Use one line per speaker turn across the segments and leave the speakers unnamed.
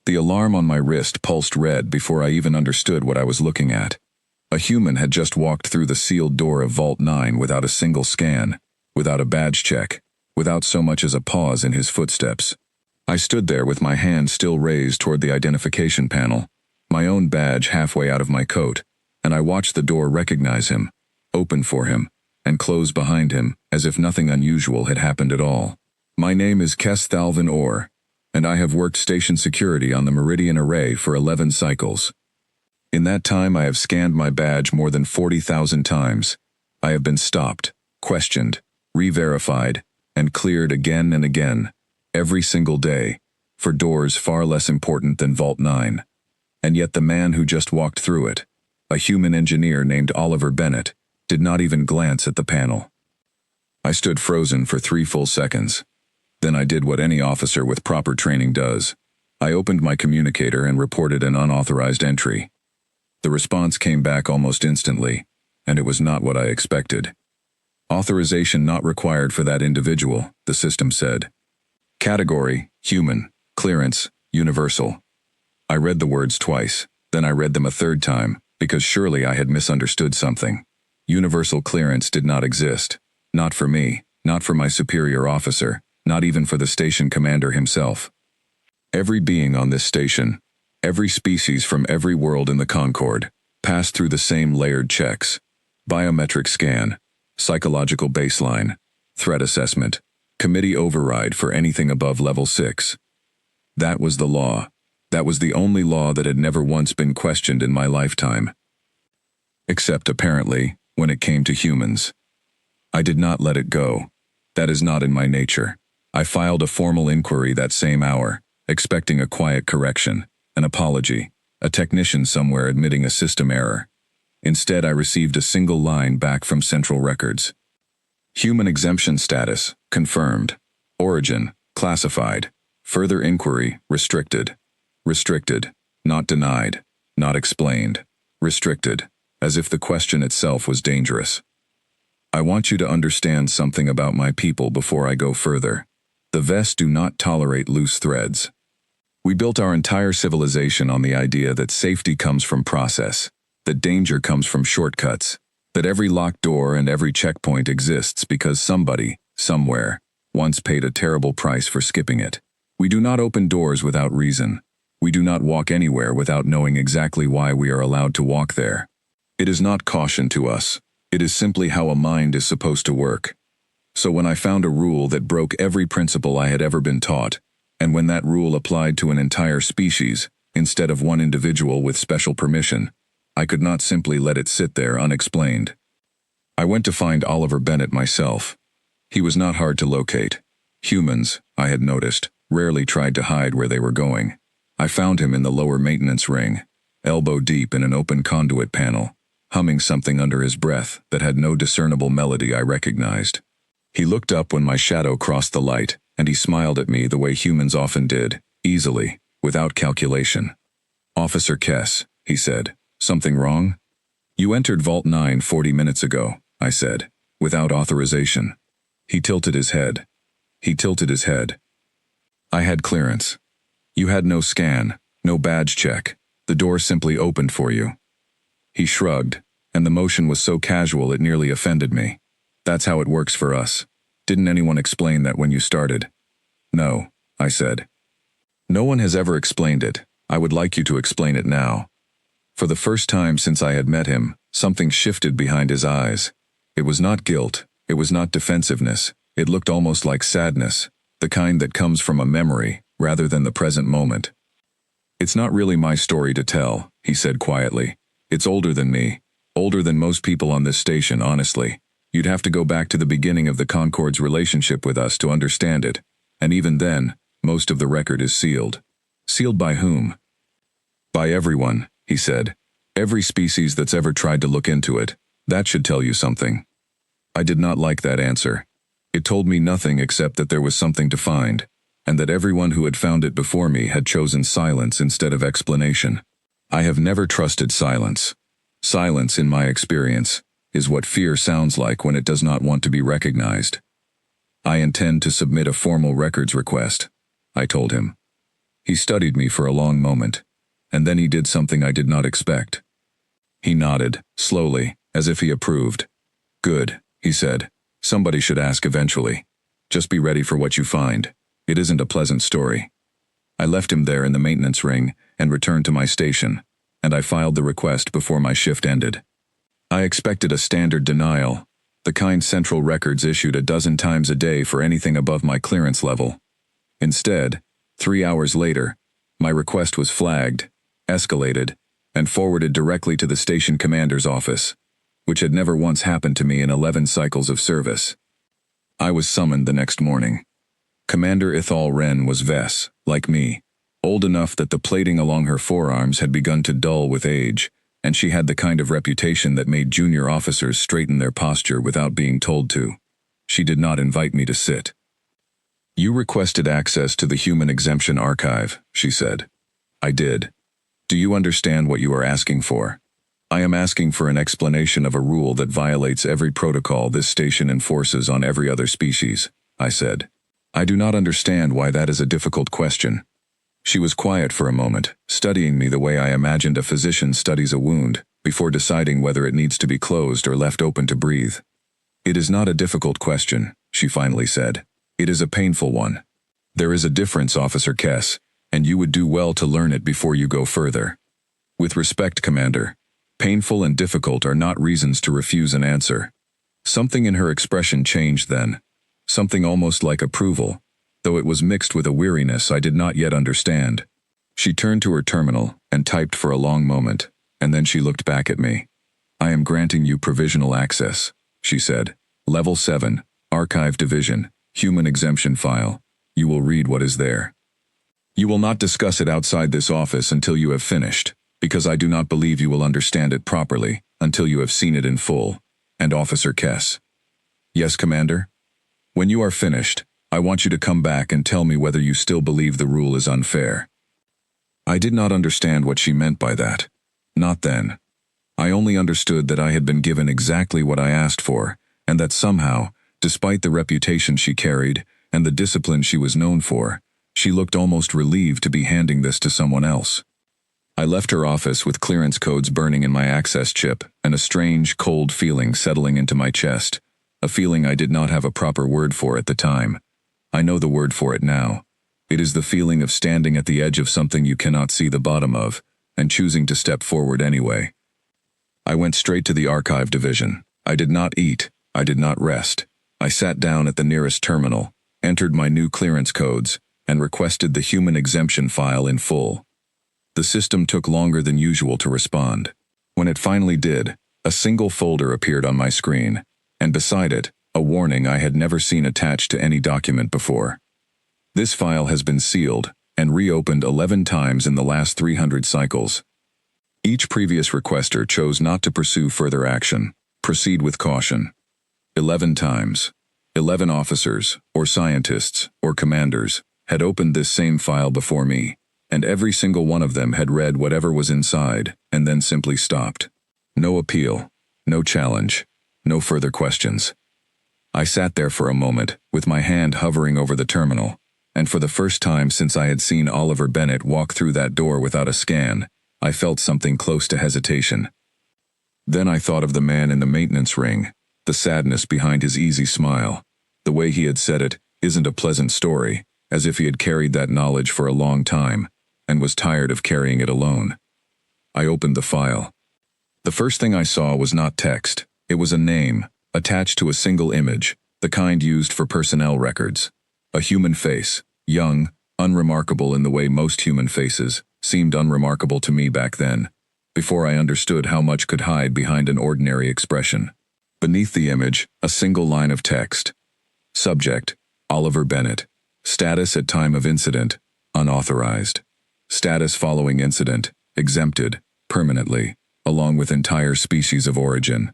The alarm on my wrist pulsed red before I even understood what I was looking at. A human had just walked through the sealed door of Vault 9 without a single scan, without a badge check, without so much as a pause in his footsteps. I stood there with my hand still raised toward the identification panel, my own badge halfway out of my coat, and I watched the door recognize him, open for him, and close behind him as if nothing unusual had happened at all. My name is Kes Thalvin Orr, and I have worked station security on the Meridian Array for 11 cycles. In that time I have scanned my badge more than 40,000 times. I have been stopped, questioned, re-verified, and cleared again and again, every single day, for doors far less important than Vault 9. And yet the man who just walked through it, a human engineer named Oliver Bennett, did not even glance at the panel. I stood frozen for 3 full seconds. Then I did what any officer with proper training does. I opened my communicator and reported an unauthorized entry. The response came back almost instantly, and it was not what I expected. Authorization not required for that individual, the system said. Category, human. Clearance, universal. I read the words twice, then I read them a third time, because surely I had misunderstood something. Universal clearance did not exist. Not for me, not for my superior officer, not even for the station commander himself. Every being on this station, every species from every world in the Concord, passed through the same layered checks. Biometric scan, psychological baseline, threat assessment, committee override for anything above level 6. That was the law. That was the only law that had never once been questioned in my lifetime. Except, apparently, when it came to humans. I did not let it go. That is not in my nature. I filed a formal inquiry that same hour, expecting a quiet correction, an apology, a technician somewhere admitting a system error. Instead, I received a single line back from Central Records. Human exemption status, confirmed. Origin, classified. Further inquiry, restricted. Restricted, not denied, not explained. Restricted, as if the question itself was dangerous. I want you to understand something about my people before I go further. The Vests do not tolerate loose threads. We built our entire civilization on the idea that safety comes from process, that danger comes from shortcuts, that every locked door and every checkpoint exists because somebody, somewhere, once paid a terrible price for skipping it. We do not open doors without reason. We do not walk anywhere without knowing exactly why we are allowed to walk there. It is not caution to us. It is simply how a mind is supposed to work. So when I found a rule that broke every principle I had ever been taught, and when that rule applied to an entire species, instead of one individual with special permission, I could not simply let it sit there unexplained. I went to find Oliver Bennett myself. He was not hard to locate. Humans, I had noticed, rarely tried to hide where they were going. I found him in the lower maintenance ring, elbow deep in an open conduit panel, humming something under his breath that had no discernible melody I recognized. He looked up when my shadow crossed the light, and he smiled at me the way humans often did, easily, without calculation. "Officer Kes," he said, "something wrong?" "You entered Vault 9 40 minutes ago," I said, "without authorization." He tilted his head. "I had clearance. You had no scan, no badge check. The door simply opened for you." He shrugged, and the motion was so casual it nearly offended me. "That's how it works for us. Didn't anyone explain that when you started?" "No," I said. "No one has ever explained it. I would like you to explain it now." For the first time since I had met him, something shifted behind his eyes. It was not guilt, it was not defensiveness, it looked almost like sadness, the kind that comes from a memory, rather than the present moment. "It's not really my story to tell," he said quietly. "It's older than me, older than most people on this station, honestly. You'd have to go back to the beginning of the Concord's relationship with us to understand it, and even then, most of the record is sealed." "Sealed by whom?" "By everyone," he said. "Every species that's ever tried to look into it. That should tell you something." I did not like that answer. It told me nothing except that there was something to find, and that everyone who had found it before me had chosen silence instead of explanation. I have never trusted silence. Silence, in my experience, is what fear sounds like when it does not want to be recognized. "I intend to submit a formal records request," I told him. He studied me for a long moment, and then he did something I did not expect. He nodded, slowly, as if he approved. "Good," he said. "Somebody should ask eventually. Just be ready for what you find. It isn't a pleasant story." I left him there in the maintenance ring and returned to my station, and I filed the request before my shift ended. I expected a standard denial, the kind Central Records issued a dozen times a day for anything above my clearance level. Instead, 3 hours later, my request was flagged, escalated, and forwarded directly to the station commander's office, which had never once happened to me in 11 cycles of service. I was summoned the next morning. Commander Ithal Wren was Vess, like me, old enough that the plating along her forearms had begun to dull with age, and she had the kind of reputation that made junior officers straighten their posture without being told to. She did not invite me to sit. "You requested access to the Human Exemption Archive," she said. "I did. Do you understand what you are asking for?" "I am asking for an explanation of a rule that violates every protocol this station enforces on every other species," I said. "I do not understand why that is a difficult question." She was quiet for a moment, studying me the way I imagined a physician studies a wound, before deciding whether it needs to be closed or left open to breathe. "It is not a difficult question," she finally said. "It is a painful one. There is a difference, Officer Kess, and you would do well to learn it before you go further. With respect, Commander, painful and difficult are not reasons to refuse an answer." Something in her expression changed then, something almost like approval, though it was mixed with a weariness I did not yet understand. She turned to her terminal and typed for a long moment, and then she looked back at me. "I am granting you provisional access," she said. "Level 7, Archive Division, Human Exemption File. You will read what is there. You will not discuss it outside this office until you have finished, because I do not believe you will understand it properly until you have seen it in full. And Officer Kess." "Yes, Commander?" "When you are finished, I want you to come back and tell me whether you still believe the rule is unfair." I did not understand what she meant by that. Not then. I only understood that I had been given exactly what I asked for, and that somehow, despite the reputation she carried and the discipline she was known for, she looked almost relieved to be handing this to someone else. I left her office with clearance codes burning in my access chip and a strange, cold feeling settling into my chest, a feeling I did not have a proper word for at the time. I know the word for it now. It is the feeling of standing at the edge of something you cannot see the bottom of, and choosing to step forward anyway. I went straight to the Archive Division. I did not eat. I did not rest. I sat down at the nearest terminal, entered my new clearance codes, and requested the Human Exemption File in full. The system took longer than usual to respond. When it finally did, a single folder appeared on my screen, and beside it, a warning I had never seen attached to any document before. "This file has been sealed and reopened 11 times in the last 300 cycles. Each previous requester chose not to pursue further action. Proceed with caution. 11 times. 11 officers, or scientists, or commanders, had opened this same file before me, and every single one of them had read whatever was inside, and then simply stopped. No appeal, no challenge, no further questions. I sat there for a moment, with my hand hovering over the terminal, and for the first time since I had seen Oliver Bennett walk through that door without a scan, I felt something close to hesitation. Then I thought of the man in the maintenance ring, the sadness behind his easy smile. The way he had said it isn't a pleasant story, as if he had carried that knowledge for a long time, and was tired of carrying it alone. I opened the file. The first thing I saw was not text. It was a name, attached to a single image, the kind used for personnel records. A human face, young, unremarkable in the way most human faces seemed unremarkable to me back then, before I understood how much could hide behind an ordinary expression. Beneath the image, a single line of text. Subject, Oliver Bennett. Status at time of incident, unauthorized. Status following incident, exempted, permanently, along with entire species of origin.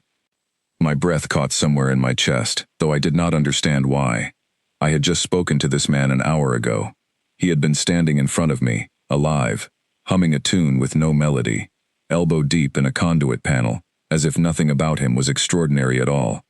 My breath caught somewhere in my chest, though I did not understand why. I had just spoken to this man an hour ago. He had been standing in front of me, alive, humming a tune with no melody, elbow deep in a conduit panel, as if nothing about him was extraordinary at all.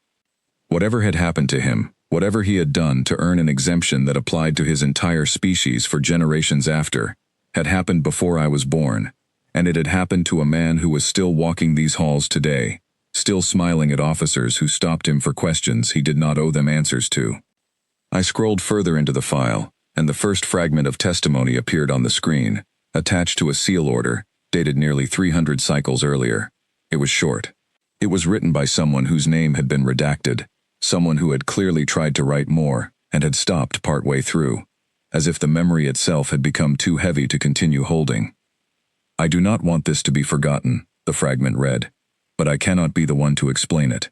Whatever had happened to him, whatever he had done to earn an exemption that applied to his entire species for generations after, had happened before I was born, and it had happened to a man who was still walking these halls today, still smiling at officers who stopped him for questions he did not owe them answers to. I scrolled further into the file, and the first fragment of testimony appeared on the screen, attached to a seal order, dated nearly 300 cycles earlier. It was short. It was written by someone whose name had been redacted, someone who had clearly tried to write more, and had stopped partway through, as if the memory itself had become too heavy to continue holding. "I do not want this to be forgotten," the fragment read, "but I cannot be the one to explain it.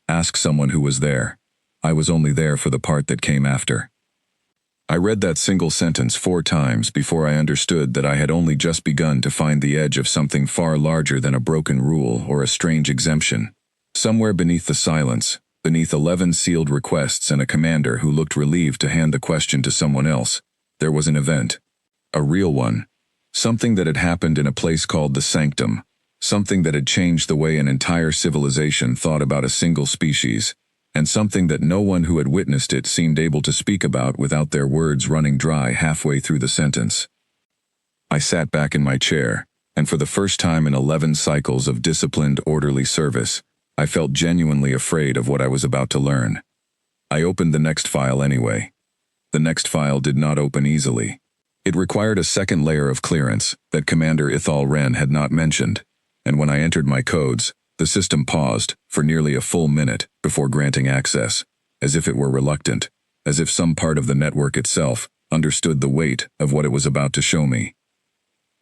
Ask someone who was there. I was only there for the part that came after." I read that single sentence 4 times before I understood that I had only just begun to find the edge of something far larger than a broken rule or a strange exemption. Somewhere beneath the silence, beneath 11 sealed requests and a commander who looked relieved to hand the question to someone else, there was an event. A real one. Something that had happened in a place called the Sanctum. Something that had changed the way an entire civilization thought about a single species, and something that no one who had witnessed it seemed able to speak about without their words running dry halfway through the sentence. I sat back in my chair, and for the first time in 11 cycles of disciplined, orderly service, I felt genuinely afraid of what I was about to learn. I opened the next file anyway. The next file did not open easily. It required a second layer of clearance that Commander Ithal Wren had not mentioned, and when I entered my codes, the system paused for nearly a full minute before granting access, as if it were reluctant, as if some part of the network itself understood the weight of what it was about to show me.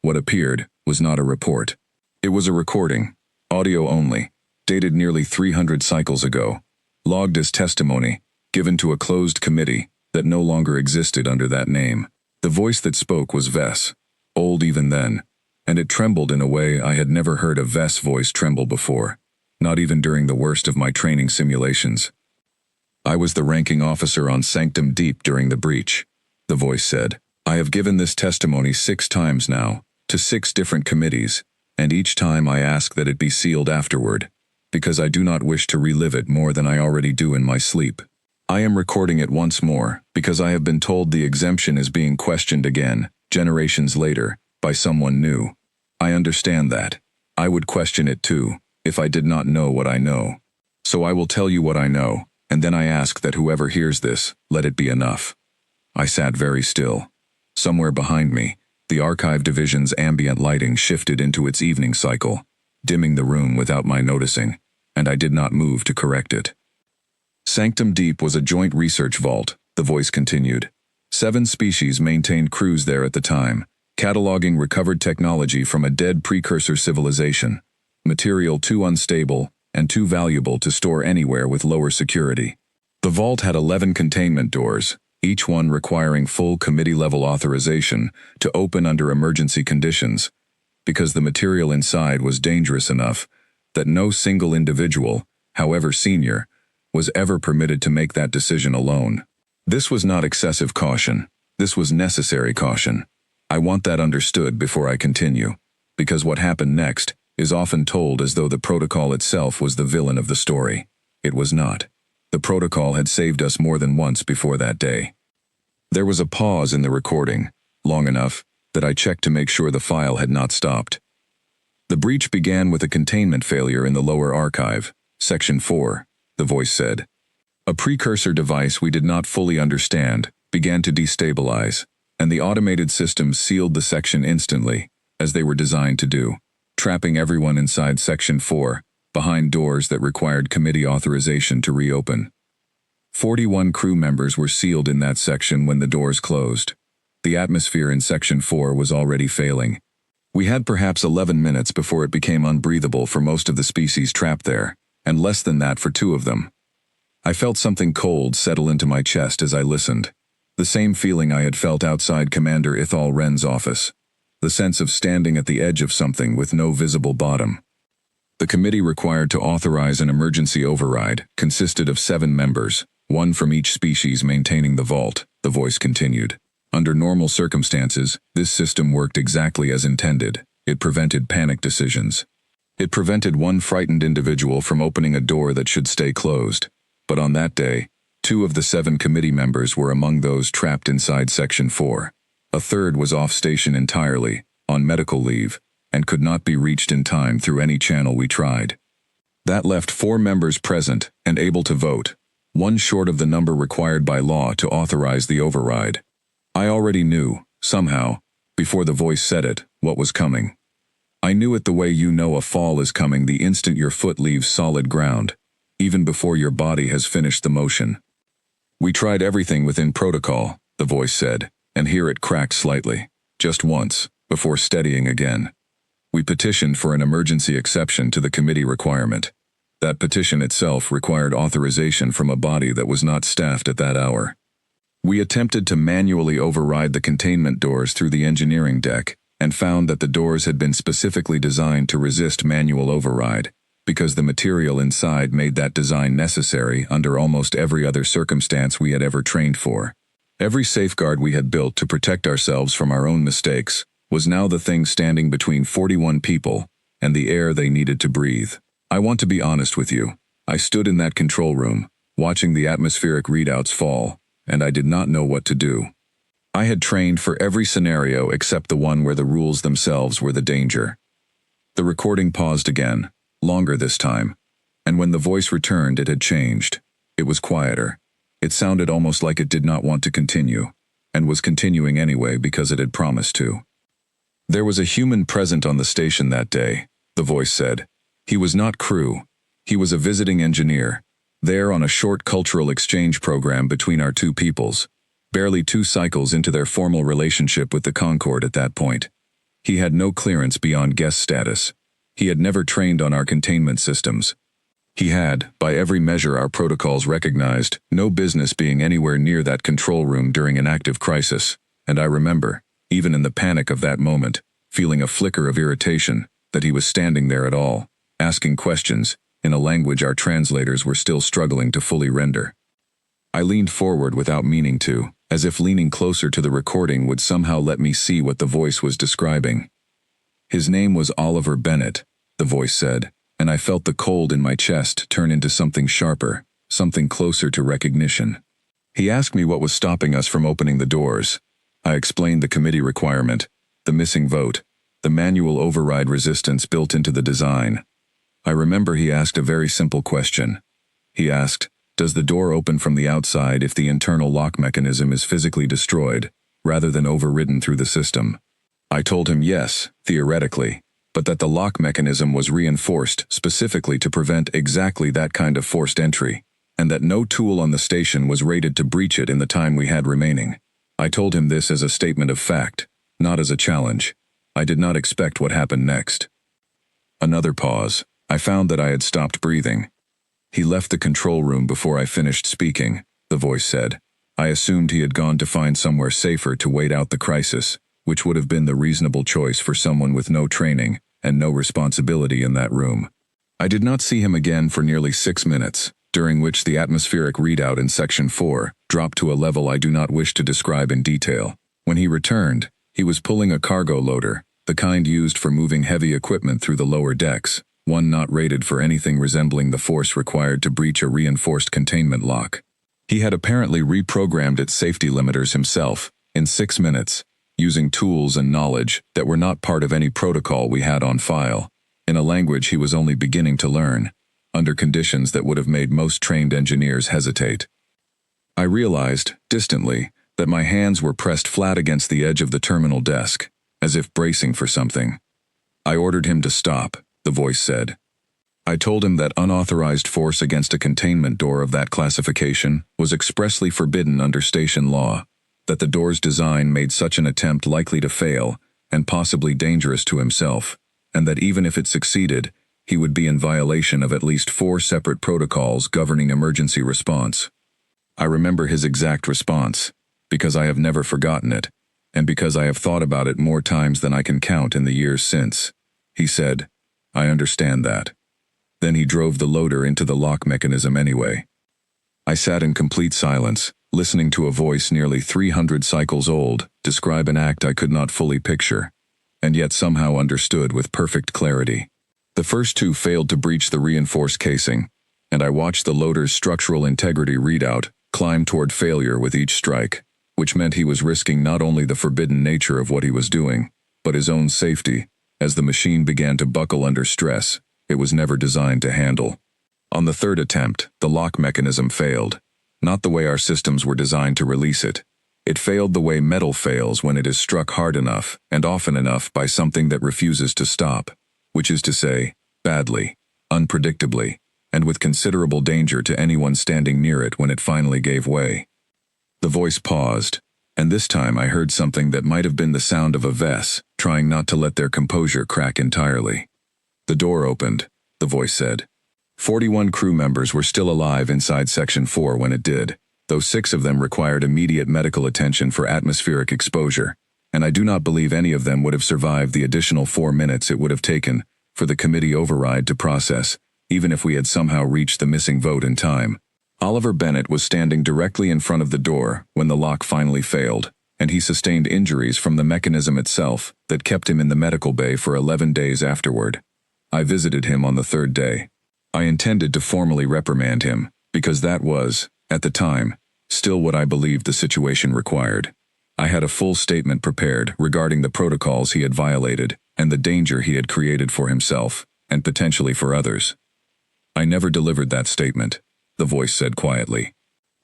What appeared was not a report. It was a recording, audio only, dated nearly 300 cycles ago, logged as testimony, given to a closed committee that no longer existed under that name. The voice that spoke was Vess, old even then, and it trembled in a way I had never heard a Vess voice tremble before, not even during the worst of my training simulations. "I was the ranking officer on Sanctum Deep during the breach," the voice said. "I have given this testimony 6 times now, to 6 different committees, and each time I ask that it be sealed afterward, because I do not wish to relive it more than I already do in my sleep. I am recording it once more, because I have been told the exemption is being questioned again, generations later, by someone new. I understand that. I would question it too, if I did not know what I know. So I will tell you what I know, and then I ask that whoever hears this, let it be enough." I sat very still. Somewhere behind me, the Archive Division's ambient lighting shifted into its evening cycle, dimming the room without my noticing, and I did not move to correct it. "Sanctum Deep was a joint research vault," the voice continued. 7 species maintained crews there at the time, cataloging recovered technology from a dead precursor civilization, material too unstable and too valuable to store anywhere with lower security. The vault had 11 containment doors, each one requiring full committee-level authorization to open under emergency conditions, because the material inside was dangerous enough that no single individual, however senior, was ever permitted to make that decision alone. This was not excessive caution. This was necessary caution. I want that understood before I continue, because what happened next is often told as though the protocol itself was the villain of the story. It was not. The protocol had saved us more than once before that day. There was a pause in the recording, long enough that I checked to make sure the file had not stopped. "The breach began with a containment failure in the lower archive, Section 4, the voice said. A precursor device we did not fully understand began to destabilize, and the automated systems sealed the section instantly, as they were designed to do, trapping everyone inside Section 4, behind doors that required committee authorization to reopen. 41 crew members were sealed in that section when the doors closed. The atmosphere in Section 4 was already failing. We had perhaps 11 minutes before it became unbreathable for most of the species trapped there, and less than that for 2 of them. I felt something cold settle into my chest as I listened. The same feeling I had felt outside Commander Ithal Wren's office. The sense of standing at the edge of something with no visible bottom. The committee required to authorize an emergency override consisted of 7 members, 1 from each species maintaining the vault, the voice continued. Under normal circumstances, this system worked exactly as intended. It prevented panic decisions. It prevented one frightened individual from opening a door that should stay closed. But on that day, 2 of the 7 committee members were among those trapped inside Section 4. A third was off station entirely, on medical leave, and could not be reached in time through any channel we tried. That left 4 members present and able to vote, one short of the number required by law to authorize the override. I already knew, somehow, before the voice said it, what was coming. I knew it the way you know a fall is coming the instant your foot leaves solid ground, even before your body has finished the motion. We tried everything within protocol, the voice said, and here it cracked slightly, just once, before steadying again. We petitioned for an emergency exception to the committee requirement. That petition itself required authorization from a body that was not staffed at that hour. We attempted to manually override the containment doors through the engineering deck and found that the doors had been specifically designed to resist manual override, because the material inside made that design necessary under almost every other circumstance we had ever trained for. Every safeguard we had built to protect ourselves from our own mistakes was now the thing standing between 41 people and the air they needed to breathe. I want to be honest with you. I stood in that control room, watching the atmospheric readouts fall, and I did not know what to do. I had trained for every scenario except the one where the rules themselves were the danger. The recording paused again, longer this time, and when the voice returned it had changed. It was quieter. It sounded almost like it did not want to continue, and was continuing anyway because it had promised to. There was a human present on the station that day, the voice said. He was not crew. He was a visiting engineer, there on a short cultural exchange program between our two peoples, barely 2 cycles into their formal relationship with the Concord at that point. He had no clearance beyond guest status. He had never trained on our containment systems. He had, by every measure our protocols recognized, no business being anywhere near that control room during an active crisis, and I remember, even in the panic of that moment, feeling a flicker of irritation that he was standing there at all, asking questions, in a language our translators were still struggling to fully render. I leaned forward without meaning to, as if leaning closer to the recording would somehow let me see what the voice was describing. His name was Oliver Bennett, the voice said, and I felt the cold in my chest turn into something sharper, something closer to recognition. He asked me what was stopping us from opening the doors. I explained the committee requirement, the missing vote, the manual override resistance built into the design. I remember he asked a very simple question. He asked, does the door open from the outside if the internal lock mechanism is physically destroyed, rather than overridden through the system? I told him yes, theoretically, but that the lock mechanism was reinforced specifically to prevent exactly that kind of forced entry, and that no tool on the station was rated to breach it in the time we had remaining. I told him this as a statement of fact, not as a challenge. I did not expect what happened next. Another pause. I found that I had stopped breathing. He left the control room before I finished speaking, the voice said. I assumed he had gone to find somewhere safer to wait out the crisis, which would have been the reasonable choice for someone with no training and no responsibility in that room. I did not see him again for nearly 6 minutes, during which the atmospheric readout in Section 4 dropped to a level I do not wish to describe in detail. When he returned, he was pulling a cargo loader, the kind used for moving heavy equipment through the lower decks, one not rated for anything resembling the force required to breach a reinforced containment lock. He had apparently reprogrammed its safety limiters himself, in 6 minutes, using tools and knowledge that were not part of any protocol we had on file, in a language he was only beginning to learn, under conditions that would have made most trained engineers hesitate. I realized, distantly, that my hands were pressed flat against the edge of the terminal desk, as if bracing for something. I ordered him to stop, the voice said. I told him that unauthorized force against a containment door of that classification was expressly forbidden under station law, that the door's design made such an attempt likely to fail and possibly dangerous to himself, and that even if it succeeded, he would be in violation of at least 4 separate protocols governing emergency response. I remember his exact response, because I have never forgotten it, and because I have thought about it more times than I can count in the years since. He said, I understand that. Then he drove the loader into the lock mechanism anyway. I sat in complete silence, listening to a voice nearly 300 cycles old describe an act I could not fully picture, and yet somehow understood with perfect clarity. The first 2 failed to breach the reinforced casing, and I watched the loader's structural integrity readout climb toward failure with each strike. which meant he was risking not only the forbidden nature of what he was doing, but his own safety, as the machine began to buckle under stress it was never designed to handle. On the third attempt, the lock mechanism failed. Not the way our systems were designed to release it. It failed the way metal fails when it is struck hard enough and often enough by something that refuses to stop, which is to say, badly, unpredictably, and with considerable danger to anyone standing near it when it finally gave way. The voice paused, and this time I heard something that might have been the sound of a vess trying not to let their composure crack entirely. The door opened, the voice said. 41 crew members were still alive inside Section 4 when it did, though 6 of them required immediate medical attention for atmospheric exposure, and I do not believe any of them would have survived the additional 4 minutes it would have taken for the committee override to process, even if we had somehow reached the missing vote in time. Oliver Bennett was standing directly in front of the door when the lock finally failed, and he sustained injuries from the mechanism itself that kept him in the medical bay for 11 days afterward. I visited him on the 3rd day. I intended to formally reprimand him, because that was, at the time, still what I believed the situation required. I had a full statement prepared regarding the protocols he had violated and the danger he had created for himself, and potentially for others. I never delivered that statement, the voice said quietly.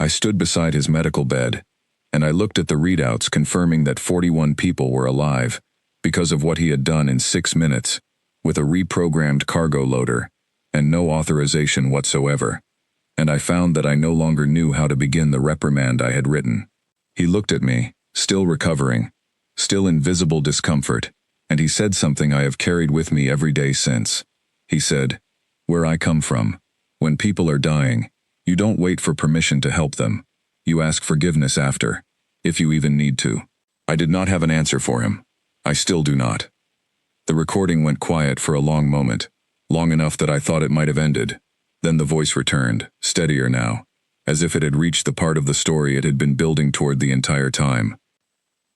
I stood beside his medical bed, and I looked at the readouts confirming that 41 people were alive, because of what he had done in 6 minutes, with a reprogrammed cargo loader, and no authorization whatsoever, and I found that I no longer knew how to begin the reprimand I had written. He looked at me, still recovering, still in visible discomfort, and he said something I have carried with me every day since. He said, "Where I come from, when people are dying, you don't wait for permission to help them. You ask forgiveness after, if you even need to." I did not have an answer for him. I still do not. The recording went quiet for a long moment, long enough that I thought it might have ended. Then the voice returned, steadier now, as if it had reached the part of the story it had been building toward the entire time.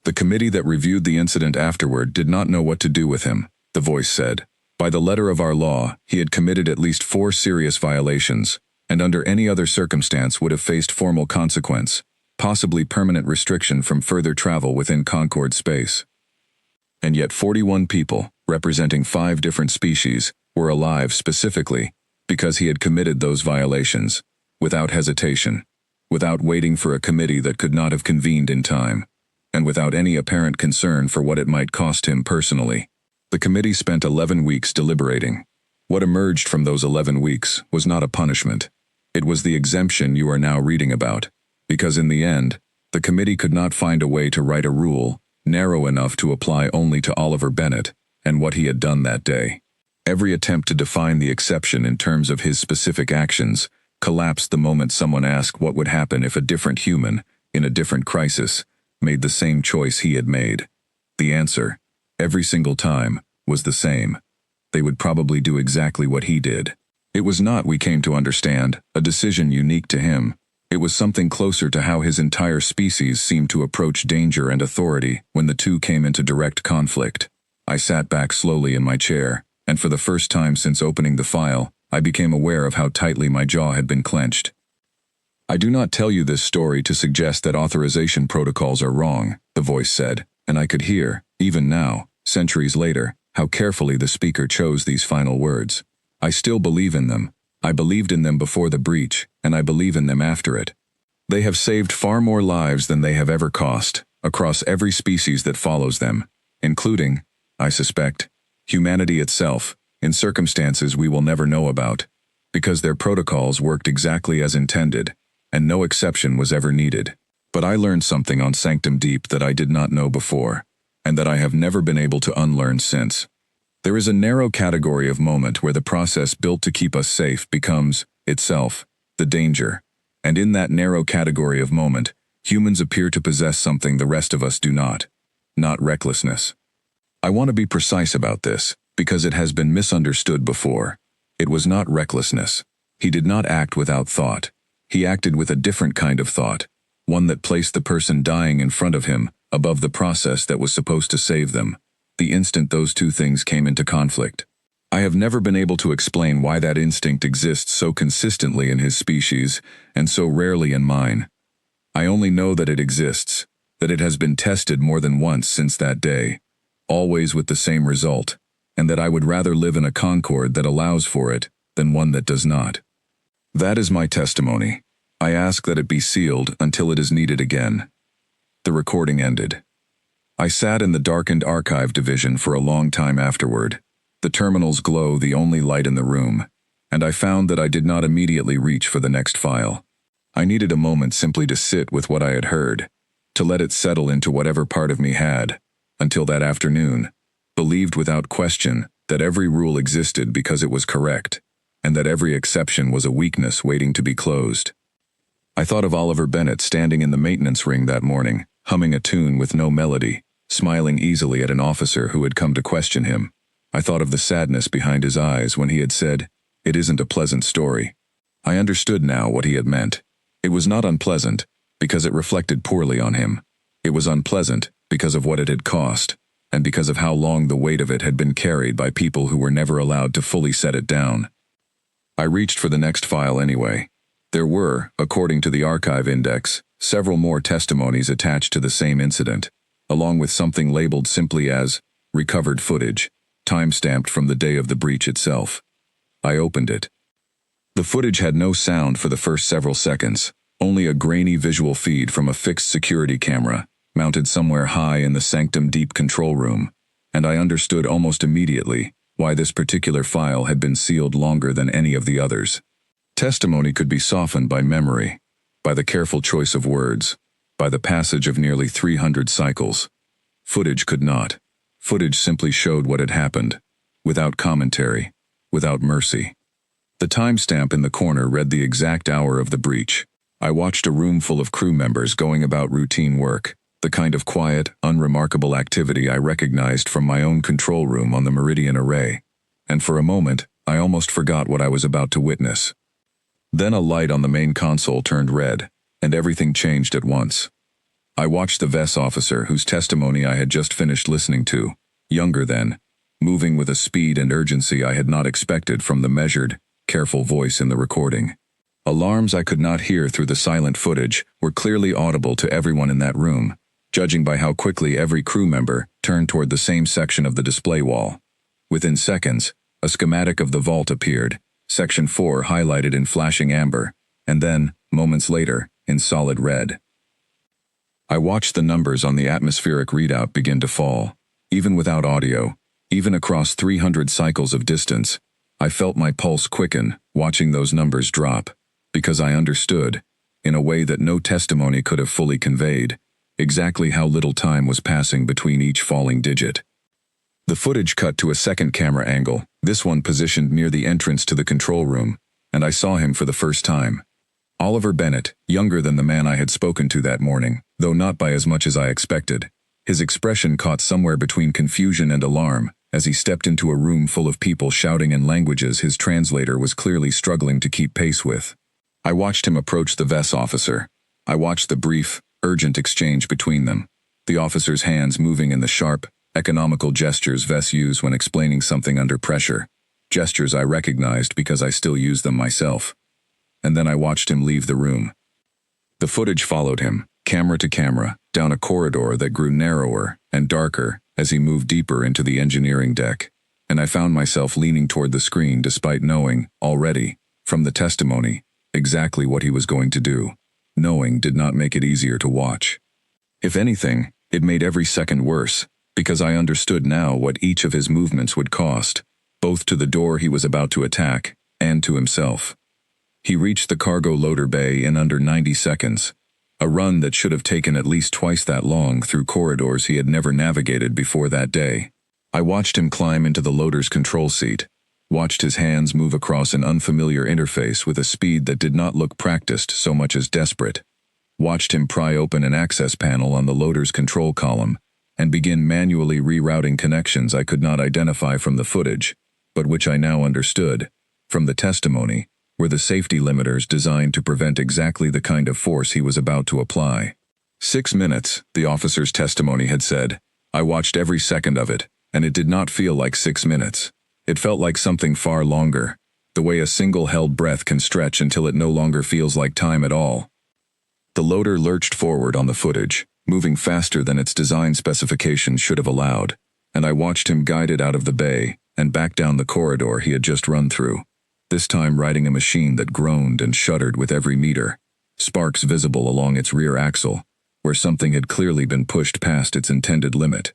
The committee that reviewed the incident afterward did not know what to do with him, the voice said. By the letter of our law, he had committed at least 4 serious violations, and under any other circumstance would have faced formal consequence, possibly permanent restriction from further travel within Concord space. And yet 41 people, representing 5 different species, were alive specifically because he had committed those violations, without hesitation, without waiting for a committee that could not have convened in time, and without any apparent concern for what it might cost him personally. The committee spent 11 weeks deliberating. What emerged from those 11 weeks was not a punishment. It was the exemption you are now reading about, because in the end, the committee could not find a way to write a rule narrow enough to apply only to Oliver Bennett and what he had done that day. Every attempt to define the exception in terms of his specific actions collapsed the moment someone asked what would happen if a different human, in a different crisis, made the same choice he had made. The answer, every single time, was the same. They would probably do exactly what he did. It was not, we came to understand, a decision unique to him. It was something closer to how his entire species seemed to approach danger and authority when the two came into direct conflict. I sat back slowly in my chair, and for the first time since opening the file, I became aware of how tightly my jaw had been clenched. I do not tell you this story to suggest that authorization protocols are wrong, the voice said, and I could hear, even now, centuries later, how carefully the speaker chose these final words. I still believe in them. I believed in them before the breach, and I believe in them after it. They have saved far more lives than they have ever cost, across every species that follows them, including, I suspect, humanity itself, in circumstances we will never know about, because their protocols worked exactly as intended, and no exception was ever needed. But I learned something on Sanctum Deep that I did not know before, and that I have never been able to unlearn since. There is a narrow category of moment where the process built to keep us safe becomes, itself, the danger, and in that narrow category of moment, humans appear to possess something the rest of us do not recklessness. I want to be precise about this, because it has been misunderstood before. It was not recklessness. He did not act without thought. He acted with a different kind of thought, one that placed the person dying in front of him above the process that was supposed to save them, the instant those two things came into conflict. I have never been able to explain why that instinct exists so consistently in his species and so rarely in mine. I only know that it exists, that it has been tested more than once since that day, always with the same result, and that I would rather live in a concord that allows for it than one that does not. That is my testimony. I ask that it be sealed until it is needed again. The recording ended. I sat in the darkened archive division for a long time afterward, the terminal's glow the only light in the room, and I found that I did not immediately reach for the next file. I needed a moment simply to sit with what I had heard, to let it settle into whatever part of me had, until that afternoon, believed without question that every rule existed because it was correct, and that every exception was a weakness waiting to be closed. I thought of Oliver Bennett standing in the maintenance ring that morning, humming a tune with no melody, smiling easily at an officer who had come to question him. I thought of the sadness behind his eyes when he had said, "It isn't a pleasant story." I understood now what he had meant. It was not unpleasant, because it reflected poorly on him. It was unpleasant because of what it had cost, and because of how long the weight of it had been carried by people who were never allowed to fully set it down. I reached for the next file anyway. There were, according to the archive index, several more testimonies attached to the same incident, along with something labeled simply as recovered footage, time-stamped from the day of the breach itself. I opened it. The footage had no sound for the first several seconds, only a grainy visual feed from a fixed security camera, mounted somewhere high in the sanctum deep control room, and I understood almost immediately why this particular file had been sealed longer than any of the others. Testimony could be softened by memory, by the careful choice of words, by the passage of nearly 300 cycles. Footage could not. Footage simply showed what had happened, without commentary, without mercy. The timestamp in the corner read the exact hour of the breach. I watched a room full of crew members going about routine work, the kind of quiet, unremarkable activity I recognized from my own control room on the Meridian Array, and for a moment, I almost forgot what I was about to witness. Then a light on the main console turned red, and everything changed at once. I watched the VES officer whose testimony I had just finished listening to, younger then, moving with a speed and urgency I had not expected from the measured, careful voice in the recording. Alarms I could not hear through the silent footage were clearly audible to everyone in that room, judging by how quickly every crew member turned toward the same section of the display wall. Within seconds, a schematic of the vault appeared, Section 4 highlighted in flashing amber, and then, moments later, in solid red. I watched the numbers on the atmospheric readout begin to fall. Even without audio, even across 300 cycles of distance, I felt my pulse quicken, watching those numbers drop, because I understood, in a way that no testimony could have fully conveyed, exactly how little time was passing between each falling digit. The footage cut to a second camera angle, this one positioned near the entrance to the control room, and I saw him for the first time. Oliver Bennett, younger than the man I had spoken to that morning, though not by as much as I expected. His expression caught somewhere between confusion and alarm as he stepped into a room full of people shouting in languages his translator was clearly struggling to keep pace with. I watched him approach the VES officer. I watched the brief, urgent exchange between them, the officer's hands moving in the sharp, economical gestures VES use when explaining something under pressure, gestures I recognized because I still use them myself. And then I watched him leave the room. The footage followed him, camera to camera, down a corridor that grew narrower and darker as he moved deeper into the engineering deck, and I found myself leaning toward the screen despite knowing, already, from the testimony, exactly what he was going to do. Knowing did not make it easier to watch. If anything, it made every second worse, because I understood now what each of his movements would cost, both to the door he was about to attack and to himself. He reached the cargo loader bay in under 90 seconds, a run that should have taken at least twice that long through corridors he had never navigated before that day. I watched him climb into the loader's control seat, watched his hands move across an unfamiliar interface with a speed that did not look practiced so much as desperate, watched him pry open an access panel on the loader's control column, and begin manually rerouting connections I could not identify from the footage, but which I now understood, from the testimony, were the safety limiters designed to prevent exactly the kind of force he was about to apply. 6 minutes, the officer's testimony had said. I watched every second of it, and it did not feel like 6 minutes. It felt like something far longer, the way a single held breath can stretch until it no longer feels like time at all. The loader lurched forward on the footage, moving faster than its design specifications should have allowed, and I watched him guided out of the bay and back down the corridor he had just run through, this time riding a machine that groaned and shuddered with every meter, sparks visible along its rear axle, where something had clearly been pushed past its intended limit.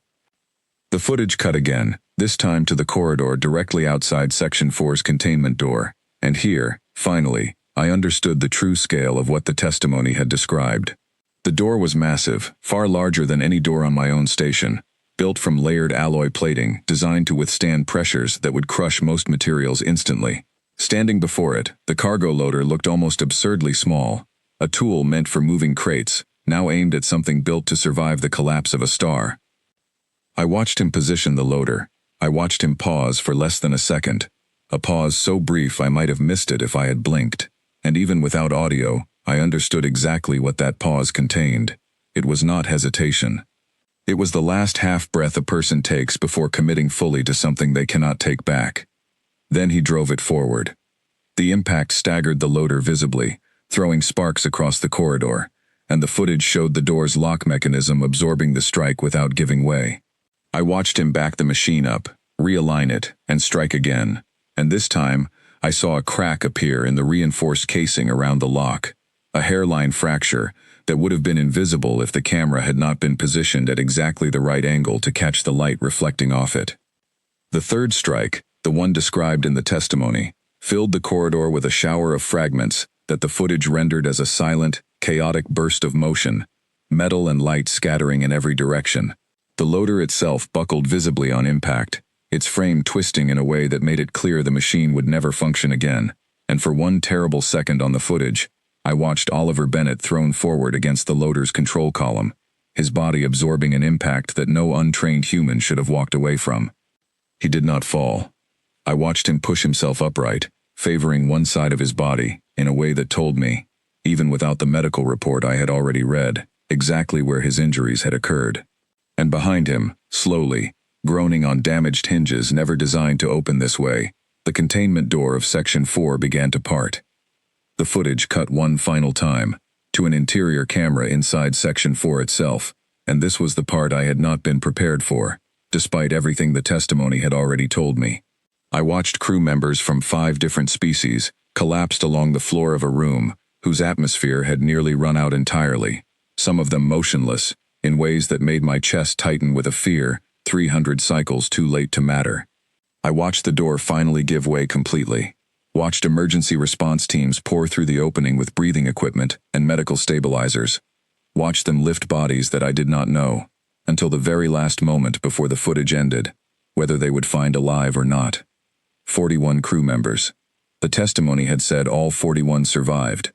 The footage cut again, this time to the corridor directly outside Section 4's containment door, and here, finally, I understood the true scale of what the testimony had described. The door was massive, far larger than any door on my own station, built from layered alloy plating designed to withstand pressures that would crush most materials instantly. Standing before it, the cargo loader looked almost absurdly small, a tool meant for moving crates, now aimed at something built to survive the collapse of a star. I watched him position the loader. I watched him pause for less than a second, a pause so brief I might have missed it if I had blinked, and even without audio, I understood exactly what that pause contained. It was not hesitation. It was the last half-breath a person takes before committing fully to something they cannot take back. Then he drove it forward. The impact staggered the loader visibly, throwing sparks across the corridor, and the footage showed the door's lock mechanism absorbing the strike without giving way. I watched him back the machine up, realign it, and strike again, and this time, I saw a crack appear in the reinforced casing around the lock, a hairline fracture that would have been invisible if the camera had not been positioned at exactly the right angle to catch the light reflecting off it. The third strike, the one described in the testimony, filled the corridor with a shower of fragments that the footage rendered as a silent, chaotic burst of motion, metal and light scattering in every direction. The loader itself buckled visibly on impact, its frame twisting in a way that made it clear the machine would never function again, and for one terrible second on the footage, I watched Oliver Bennett thrown forward against the loader's control column, his body absorbing an impact that no untrained human should have walked away from. He did not fall. I watched him push himself upright, favoring one side of his body, in a way that told me, even without the medical report I had already read, exactly where his injuries had occurred. And behind him, slowly, groaning on damaged hinges never designed to open this way, the containment door of Section 4 began to part. The footage cut one final time, to an interior camera inside Section 4 itself, and this was the part I had not been prepared for, despite everything the testimony had already told me. I watched crew members from 5 different species collapsed along the floor of a room whose atmosphere had nearly run out entirely, some of them motionless, in ways that made my chest tighten with a fear 300 cycles too late to matter. I watched the door finally give way completely, watched emergency response teams pour through the opening with breathing equipment and medical stabilizers, watched them lift bodies that I did not know, until the very last moment before the footage ended, whether they would find alive or not. 41 crew members. The testimony had said all 41 survived.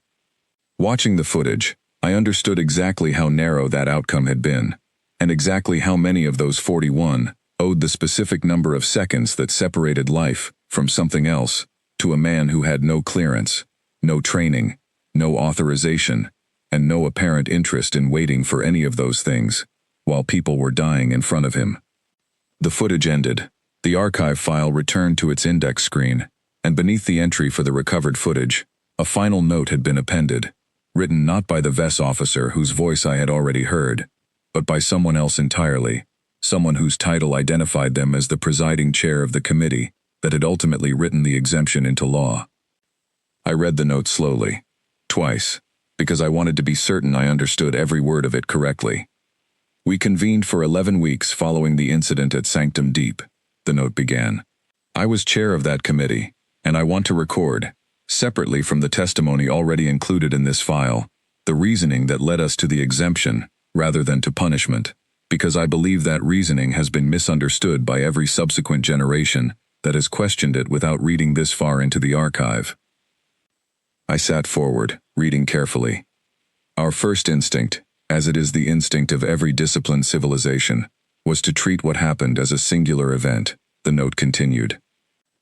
Watching the footage, I understood exactly how narrow that outcome had been, and exactly how many of those 41 owed the specific number of seconds that separated life from something else to a man who had no clearance, no training, no authorization, and no apparent interest in waiting for any of those things, while people were dying in front of him. The footage ended. The archive file returned to its index screen, and beneath the entry for the recovered footage, a final note had been appended, written not by the VES officer whose voice I had already heard, but by someone else entirely, someone whose title identified them as the presiding chair of the committee that had ultimately written the exemption into law. I read the note slowly, twice, because I wanted to be certain I understood every word of it correctly. We convened for 11 weeks following the incident at Sanctum Deep, the note began. I was chair of that committee, and I want to record, separately from the testimony already included in this file, the reasoning that led us to the exemption rather than to punishment, because I believe that reasoning has been misunderstood by every subsequent generation that has questioned it without reading this far into the archive. I sat forward, reading carefully. Our first instinct, as it is the instinct of every disciplined civilization, was to treat what happened as a singular event, the note continued.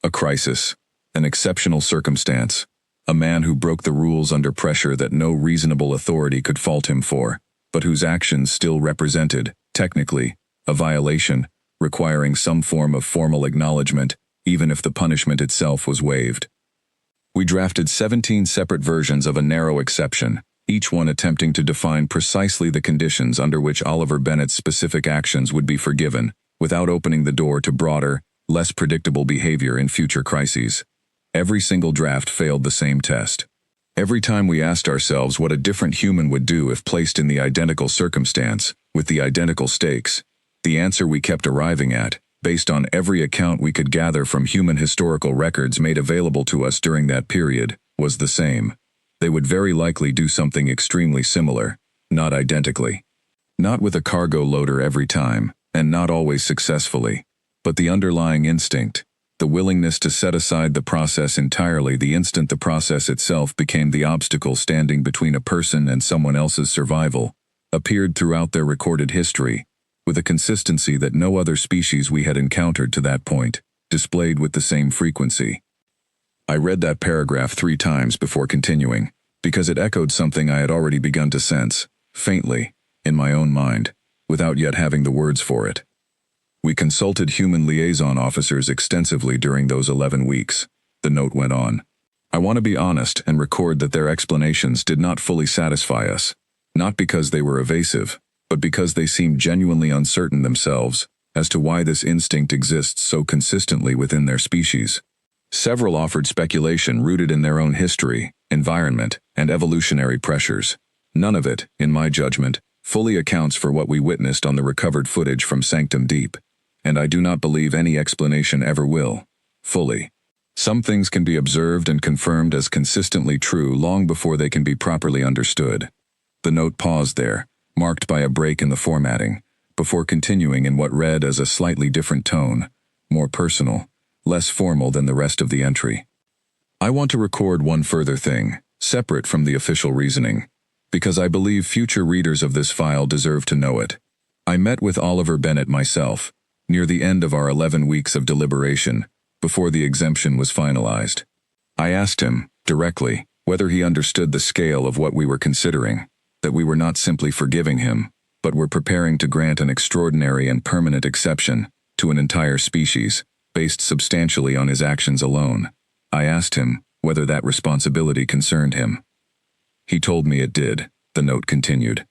A crisis, an exceptional circumstance, a man who broke the rules under pressure that no reasonable authority could fault him for, but whose actions still represented, technically, a violation, requiring some form of formal acknowledgement, even if the punishment itself was waived. We drafted 17 separate versions of a narrow exception, each one attempting to define precisely the conditions under which Oliver Bennett's specific actions would be forgiven, without opening the door to broader, less predictable behavior in future crises. Every single draft failed the same test. Every time we asked ourselves what a different human would do if placed in the identical circumstance, with the identical stakes, the answer we kept arriving at, based on every account we could gather from human historical records made available to us during that period, was the same. They would very likely do something extremely similar, not identically. Not with a cargo loader every time, and not always successfully, but the underlying instinct, the willingness to set aside the process entirely the instant the process itself became the obstacle standing between a person and someone else's survival, appeared throughout their recorded history, with a consistency that no other species we had encountered to that point displayed with the same frequency. I read that paragraph 3 times before continuing, because it echoed something I had already begun to sense, faintly, in my own mind, without yet having the words for it. We consulted human liaison officers extensively during those 11 weeks, the note went on. I want to be honest and record that their explanations did not fully satisfy us, not because they were evasive, but because they seemed genuinely uncertain themselves as to why this instinct exists so consistently within their species. Several offered speculation rooted in their own history, environment, and evolutionary pressures. None of it, in my judgment, fully accounts for what we witnessed on the recovered footage from Sanctum Deep, and I do not believe any explanation ever will, fully. Some things can be observed and confirmed as consistently true long before they can be properly understood. The note paused there, marked by a break in the formatting, before continuing in what read as a slightly different tone, more personal, less formal than the rest of the entry. I want to record one further thing, separate from the official reasoning, because I believe future readers of this file deserve to know it. I met with Oliver Bennett myself, near the end of our 11 weeks of deliberation, before the exemption was finalized. I asked him, directly, whether he understood the scale of what we were considering, that we were not simply forgiving him, but were preparing to grant an extraordinary and permanent exception to an entire species, based substantially on his actions alone. I asked him whether that responsibility concerned him. He told me it did, the note continued.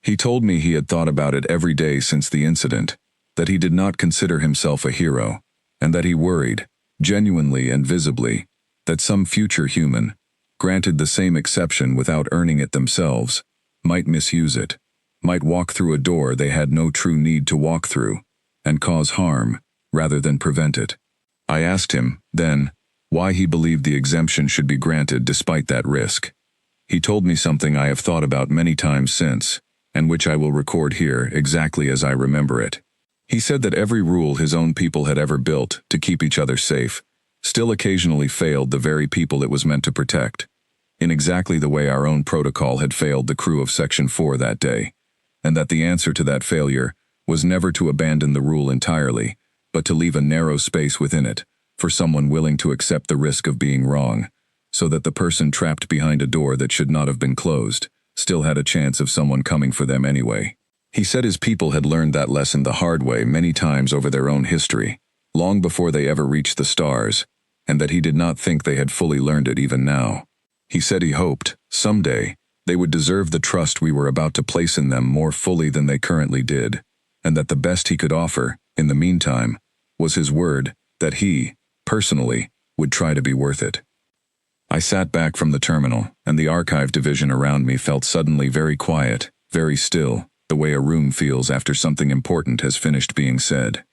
He told me he had thought about it every day since the incident, that he did not consider himself a hero, and that he worried, genuinely and visibly, that some future human, granted the same exception without earning it themselves, might misuse it, might walk through a door they had no true need to walk through, and cause harm, rather than prevent it. I asked him, then, why he believed the exemption should be granted despite that risk. He told me something I have thought about many times since, and which I will record here exactly as I remember it. He said that every rule his own people had ever built to keep each other safe still occasionally failed the very people it was meant to protect, in exactly the way our own protocol had failed the crew of Section 4 that day, and that the answer to that failure was never to abandon the rule entirely, but to leave a narrow space within it for someone willing to accept the risk of being wrong, so that the person trapped behind a door that should not have been closed still had a chance of someone coming for them anyway. He said his people had learned that lesson the hard way many times over their own history, long before they ever reached the stars, and that he did not think they had fully learned it even now. He said he hoped, someday, they would deserve the trust we were about to place in them more fully than they currently did, and that the best he could offer, in the meantime, was his word that he, personally, would try to be worth it. I sat back from the terminal, and the archive division around me felt suddenly very quiet, very still, the way a room feels after something important has finished being said.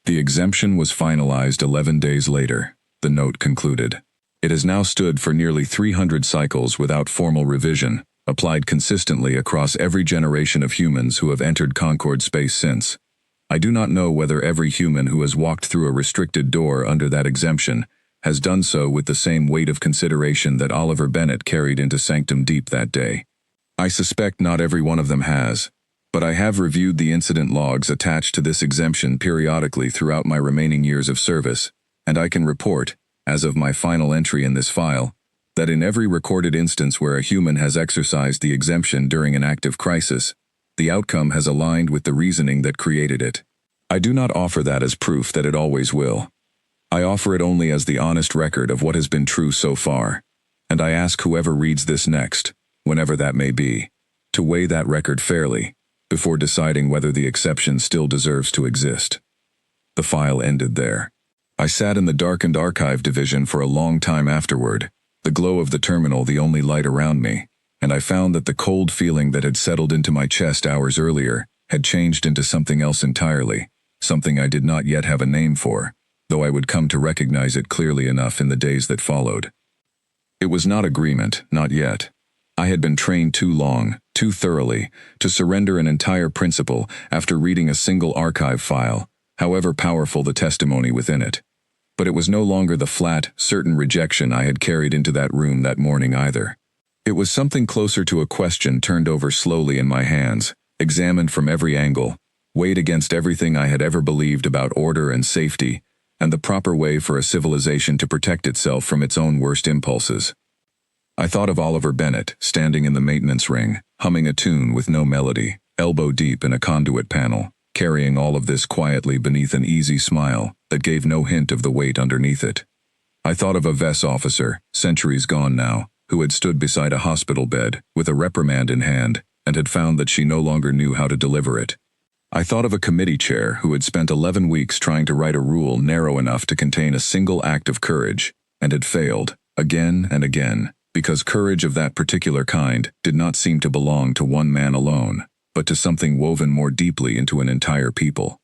The exemption was finalized 11 days later, the note concluded. It has now stood for nearly 300 cycles without formal revision, applied consistently across every generation of humans who have entered Concord space since. I do not know whether every human who has walked through a restricted door under that exemption has done so with the same weight of consideration that Oliver Bennett carried into Sanctum Deep that day. I suspect not every one of them has, but I have reviewed the incident logs attached to this exemption periodically throughout my remaining years of service, and I can report, as of my final entry in this file, that in every recorded instance where a human has exercised the exemption during an active crisis, the outcome has aligned with the reasoning that created it. I do not offer that as proof that it always will. I offer it only as the honest record of what has been true so far, and I ask whoever reads this next, whenever that may be, to weigh that record fairly, before deciding whether the exception still deserves to exist. The file ended there. I sat in the darkened archive division for a long time afterward, the glow of the terminal the only light around me, and I found that the cold feeling that had settled into my chest hours earlier had changed into something else entirely, something I did not yet have a name for, though I would come to recognize it clearly enough in the days that followed. It was not agreement, not yet. I had been trained too long, too thoroughly, to surrender an entire principle after reading a single archive file, however powerful the testimony within it. But it was no longer the flat, certain rejection I had carried into that room that morning either. It was something closer to a question turned over slowly in my hands, examined from every angle, weighed against everything I had ever believed about order and safety, and the proper way for a civilization to protect itself from its own worst impulses. I thought of Oliver Bennett, standing in the maintenance ring, humming a tune with no melody, elbow deep in a conduit panel, carrying all of this quietly beneath an easy smile that gave no hint of the weight underneath it. I thought of a VES officer, centuries gone now, who had stood beside a hospital bed, with a reprimand in hand, and had found that she no longer knew how to deliver it. I thought of a committee chair who had spent 11 weeks trying to write a rule narrow enough to contain a single act of courage, and had failed, again and again, because courage of that particular kind did not seem to belong to one man alone, but to something woven more deeply into an entire people.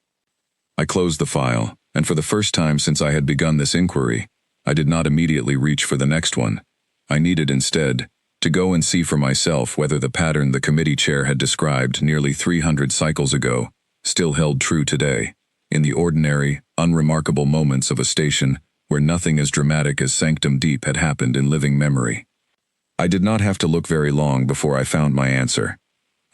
I closed the file, and for the first time since I had begun this inquiry, I did not immediately reach for the next one. I needed instead to go and see for myself whether the pattern the committee chair had described nearly 300 cycles ago still held true today, in the ordinary, unremarkable moments of a station where nothing as dramatic as Sanctum Deep had happened in living memory. I did not have to look very long before I found my answer.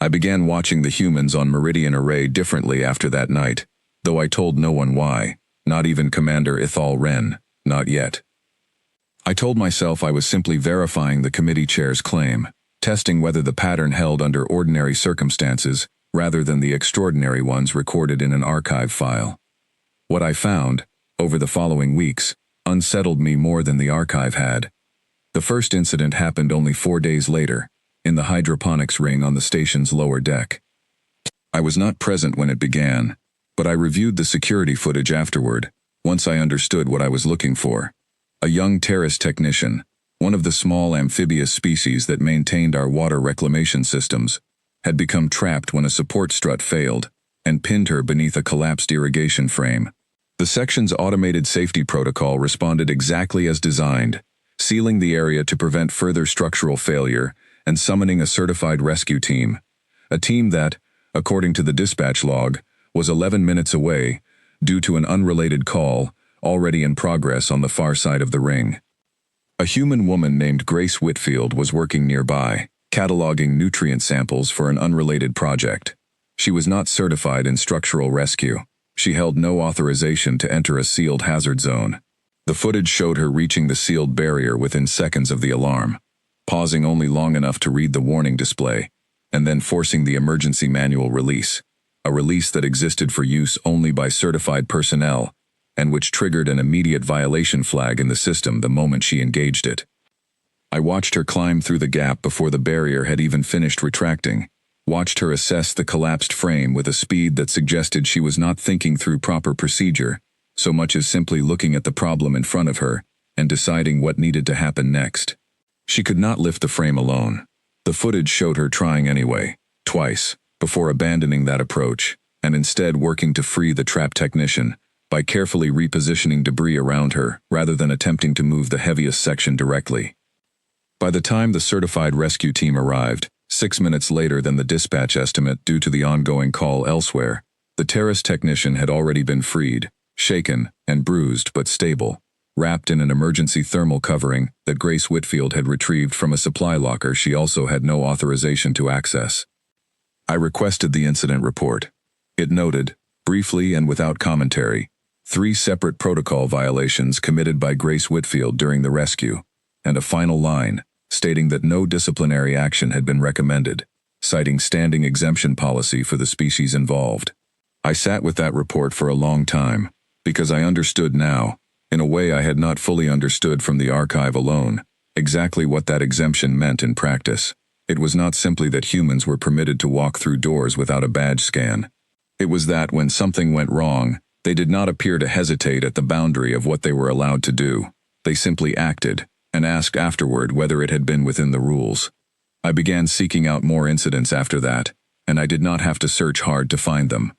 I began watching the humans on Meridian Array differently after that night, though I told no one why, not even Commander Ithal Wren, not yet. I told myself I was simply verifying the committee chair's claim, testing whether the pattern held under ordinary circumstances rather than the extraordinary ones recorded in an archive file. What I found, over the following weeks, unsettled me more than the archive had. The first incident happened only 4 days later, in the hydroponics ring on the station's lower deck. I was not present when it began, but I reviewed the security footage afterward, once I understood what I was looking for. A young terrace technician, one of the small amphibious species that maintained our water reclamation systems, had become trapped when a support strut failed, and pinned her beneath a collapsed irrigation frame. The section's automated safety protocol responded exactly as designed, sealing the area to prevent further structural failure and summoning a certified rescue team, a team that, according to the dispatch log, was 11 minutes away due to an unrelated call already in progress on the far side of the ring. A human woman named Grace Whitfield was working nearby, cataloging nutrient samples for an unrelated project. She was not certified in structural rescue. She held no authorization to enter a sealed hazard zone. The footage showed her reaching the sealed barrier within seconds of the alarm, pausing only long enough to read the warning display, and then forcing the emergency manual release, a release that existed for use only by certified personnel, and which triggered an immediate violation flag in the system the moment she engaged it. I watched her climb through the gap before the barrier had even finished retracting, watched her assess the collapsed frame with a speed that suggested she was not thinking through proper procedure, so much as simply looking at the problem in front of her and deciding what needed to happen next. She could not lift the frame alone. The footage showed her trying anyway, twice, before abandoning that approach, and instead working to free the trapped technician by carefully repositioning debris around her rather than attempting to move the heaviest section directly. By the time the certified rescue team arrived, 6 minutes later than the dispatch estimate due to the ongoing call elsewhere, the terrace technician had already been freed, shaken and bruised but stable, wrapped in an emergency thermal covering that Grace Whitfield had retrieved from a supply locker she also had no authorization to access. I requested the incident report. It noted, briefly and without commentary, 3 separate protocol violations committed by Grace Whitfield during the rescue, and a final line stating that no disciplinary action had been recommended, citing standing exemption policy for the species involved. I sat with that report for a long time, because I understood now, in a way I had not fully understood from the archive alone, exactly what that exemption meant in practice. It was not simply that humans were permitted to walk through doors without a badge scan. It was that when something went wrong, they did not appear to hesitate at the boundary of what they were allowed to do. They simply acted, and asked afterward whether it had been within the rules. I began seeking out more incidents after that, and I did not have to search hard to find them.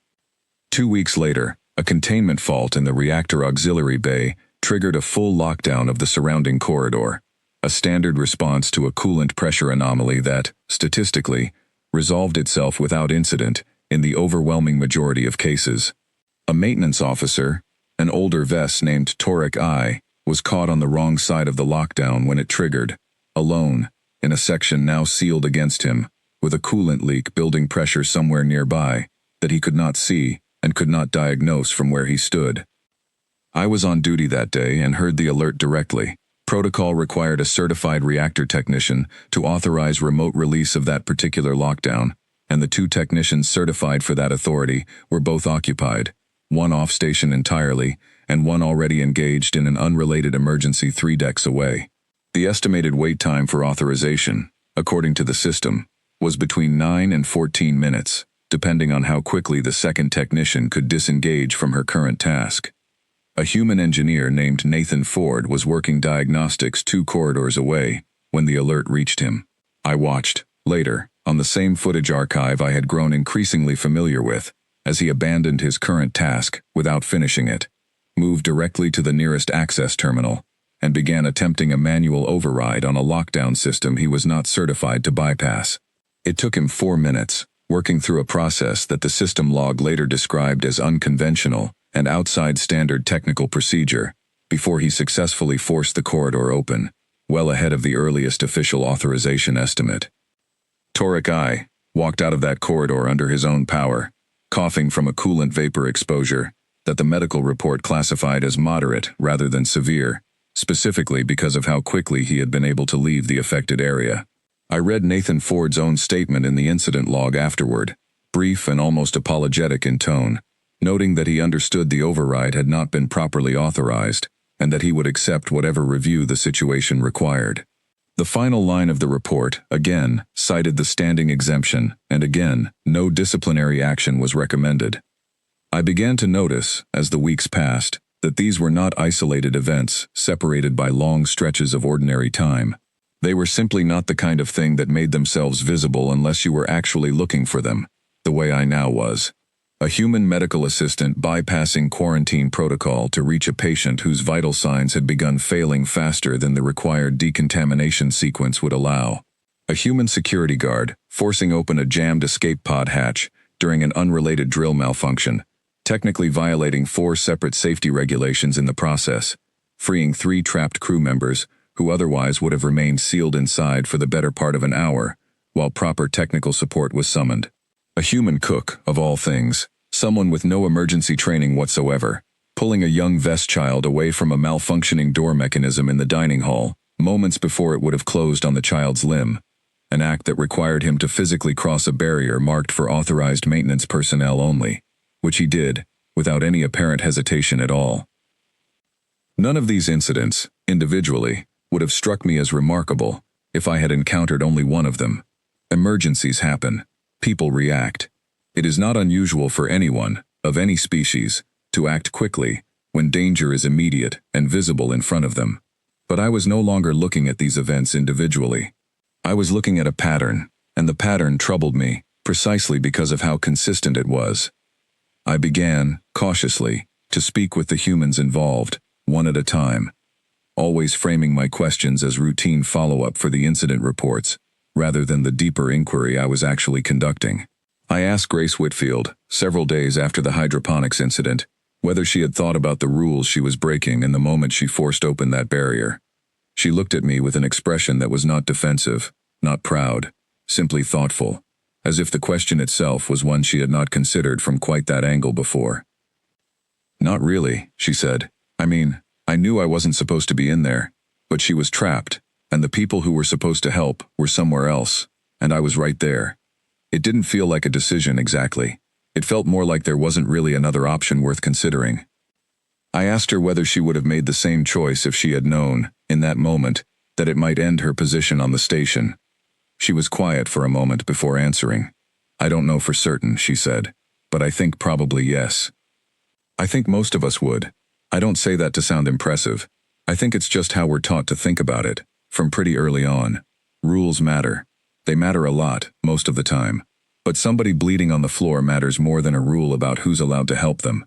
2 weeks later, a containment fault in the reactor auxiliary bay triggered a full lockdown of the surrounding corridor, a standard response to a coolant pressure anomaly that, statistically, resolved itself without incident in the overwhelming majority of cases. A maintenance officer, an older Vess named Torek I, was caught on the wrong side of the lockdown when it triggered, alone, in a section now sealed against him, with a coolant leak building pressure somewhere nearby that he could not see and could not diagnose from where he stood. I was on duty that day and heard the alert directly. Protocol required a certified reactor technician to authorize remote release of that particular lockdown, and the 2 technicians certified for that authority were both occupied, one off station entirely, and one already engaged in an unrelated emergency 3 decks away. The estimated wait time for authorization, according to the system, was between 9 and 14 minutes, depending on how quickly the second technician could disengage from her current task. A human engineer named Nathan Ford was working diagnostics 2 corridors away when the alert reached him. I watched, later, on the same footage archive I had grown increasingly familiar with, as he abandoned his current task without finishing it, moved directly to the nearest access terminal, and began attempting a manual override on a lockdown system he was not certified to bypass. It took him 4 minutes, working through a process that the system log later described as unconventional and outside standard technical procedure, before he successfully forced the corridor open, well ahead of the earliest official authorization estimate. Torek I walked out of that corridor under his own power, coughing from a coolant vapor exposure that the medical report classified as moderate rather than severe, specifically because of how quickly he had been able to leave the affected area. I read Nathan Ford's own statement in the incident log afterward, brief and almost apologetic in tone, noting that he understood the override had not been properly authorized, and that he would accept whatever review the situation required. The final line of the report, again, cited the standing exemption, and again, no disciplinary action was recommended. I began to notice, as the weeks passed, that these were not isolated events separated by long stretches of ordinary time. They were simply not the kind of thing that made themselves visible unless you were actually looking for them, the way I now was. A human medical assistant bypassing quarantine protocol to reach a patient whose vital signs had begun failing faster than the required decontamination sequence would allow. A human security guard forcing open a jammed escape pod hatch during an unrelated drill malfunction, technically violating 4 separate safety regulations in the process, freeing 3 trapped crew members who otherwise would have remained sealed inside for the better part of an hour, while proper technical support was summoned. A human cook, of all things, someone with no emergency training whatsoever, pulling a young Vess child away from a malfunctioning door mechanism in the dining hall, moments before it would have closed on the child's limb, an act that required him to physically cross a barrier marked for authorized maintenance personnel only, which he did, without any apparent hesitation at all. None of these incidents, individually, would have struck me as remarkable if I had encountered only one of them. Emergencies happen. People react. It is not unusual for anyone, of any species, to act quickly when danger is immediate and visible in front of them. But I was no longer looking at these events individually. I was looking at a pattern, and the pattern troubled me, precisely because of how consistent it was. I began, cautiously, to speak with the humans involved, one at a time, always framing my questions as routine follow-up for the incident reports, rather than the deeper inquiry I was actually conducting. I asked Grace Whitfield, several days after the hydroponics incident, whether she had thought about the rules she was breaking in the moment she forced open that barrier. She looked at me with an expression that was not defensive, not proud, simply thoughtful, as if the question itself was one she had not considered from quite that angle before. "Not really," she said. "I mean, I knew I wasn't supposed to be in there, but she was trapped, and the people who were supposed to help were somewhere else, and I was right there. It didn't feel like a decision exactly. It felt more like there wasn't really another option worth considering." I asked her whether she would have made the same choice if she had known, in that moment, that it might end her position on the station. She was quiet for a moment before answering. I don't know for certain, she said, but I think probably yes. I think most of us would. I don't say that to sound impressive. I think it's just how we're taught to think about it, from pretty early on. Rules matter. They matter a lot, most of the time. But somebody bleeding on the floor matters more than a rule about who's allowed to help them.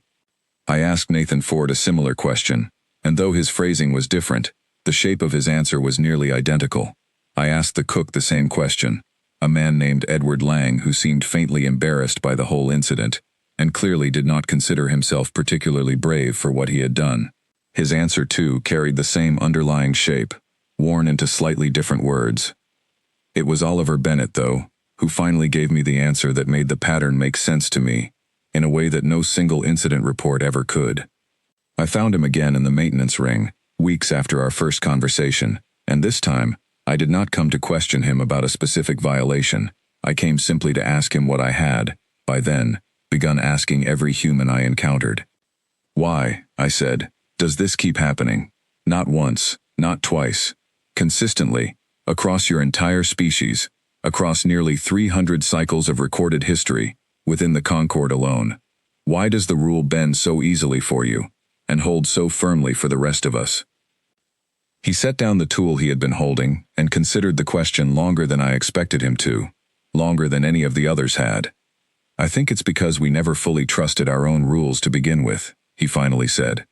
I asked Nathan Ford a similar question, and though his phrasing was different, the shape of his answer was nearly identical. I asked the cook the same question, a man named Edward Lang who seemed faintly embarrassed by the whole incident, and clearly did not consider himself particularly brave for what he had done. His answer, too, carried the same underlying shape, worn into slightly different words. It was Oliver Bennett, though, who finally gave me the answer that made the pattern make sense to me, in a way that no single incident report ever could. I found him again in the maintenance ring, weeks after our first conversation, and this time, I did not come to question him about a specific violation. I came simply to ask him what I had, by then, begun asking every human I encountered. Why, I said, does this keep happening? Not once, not twice. Consistently, across your entire species, across nearly 300 cycles of recorded history, within the Concord alone. Why does the rule bend so easily for you, and hold so firmly for the rest of us? He set down the tool he had been holding, and considered the question longer than I expected him to, longer than any of the others had. I think it's because we never fully trusted our own rules to begin with, he finally said.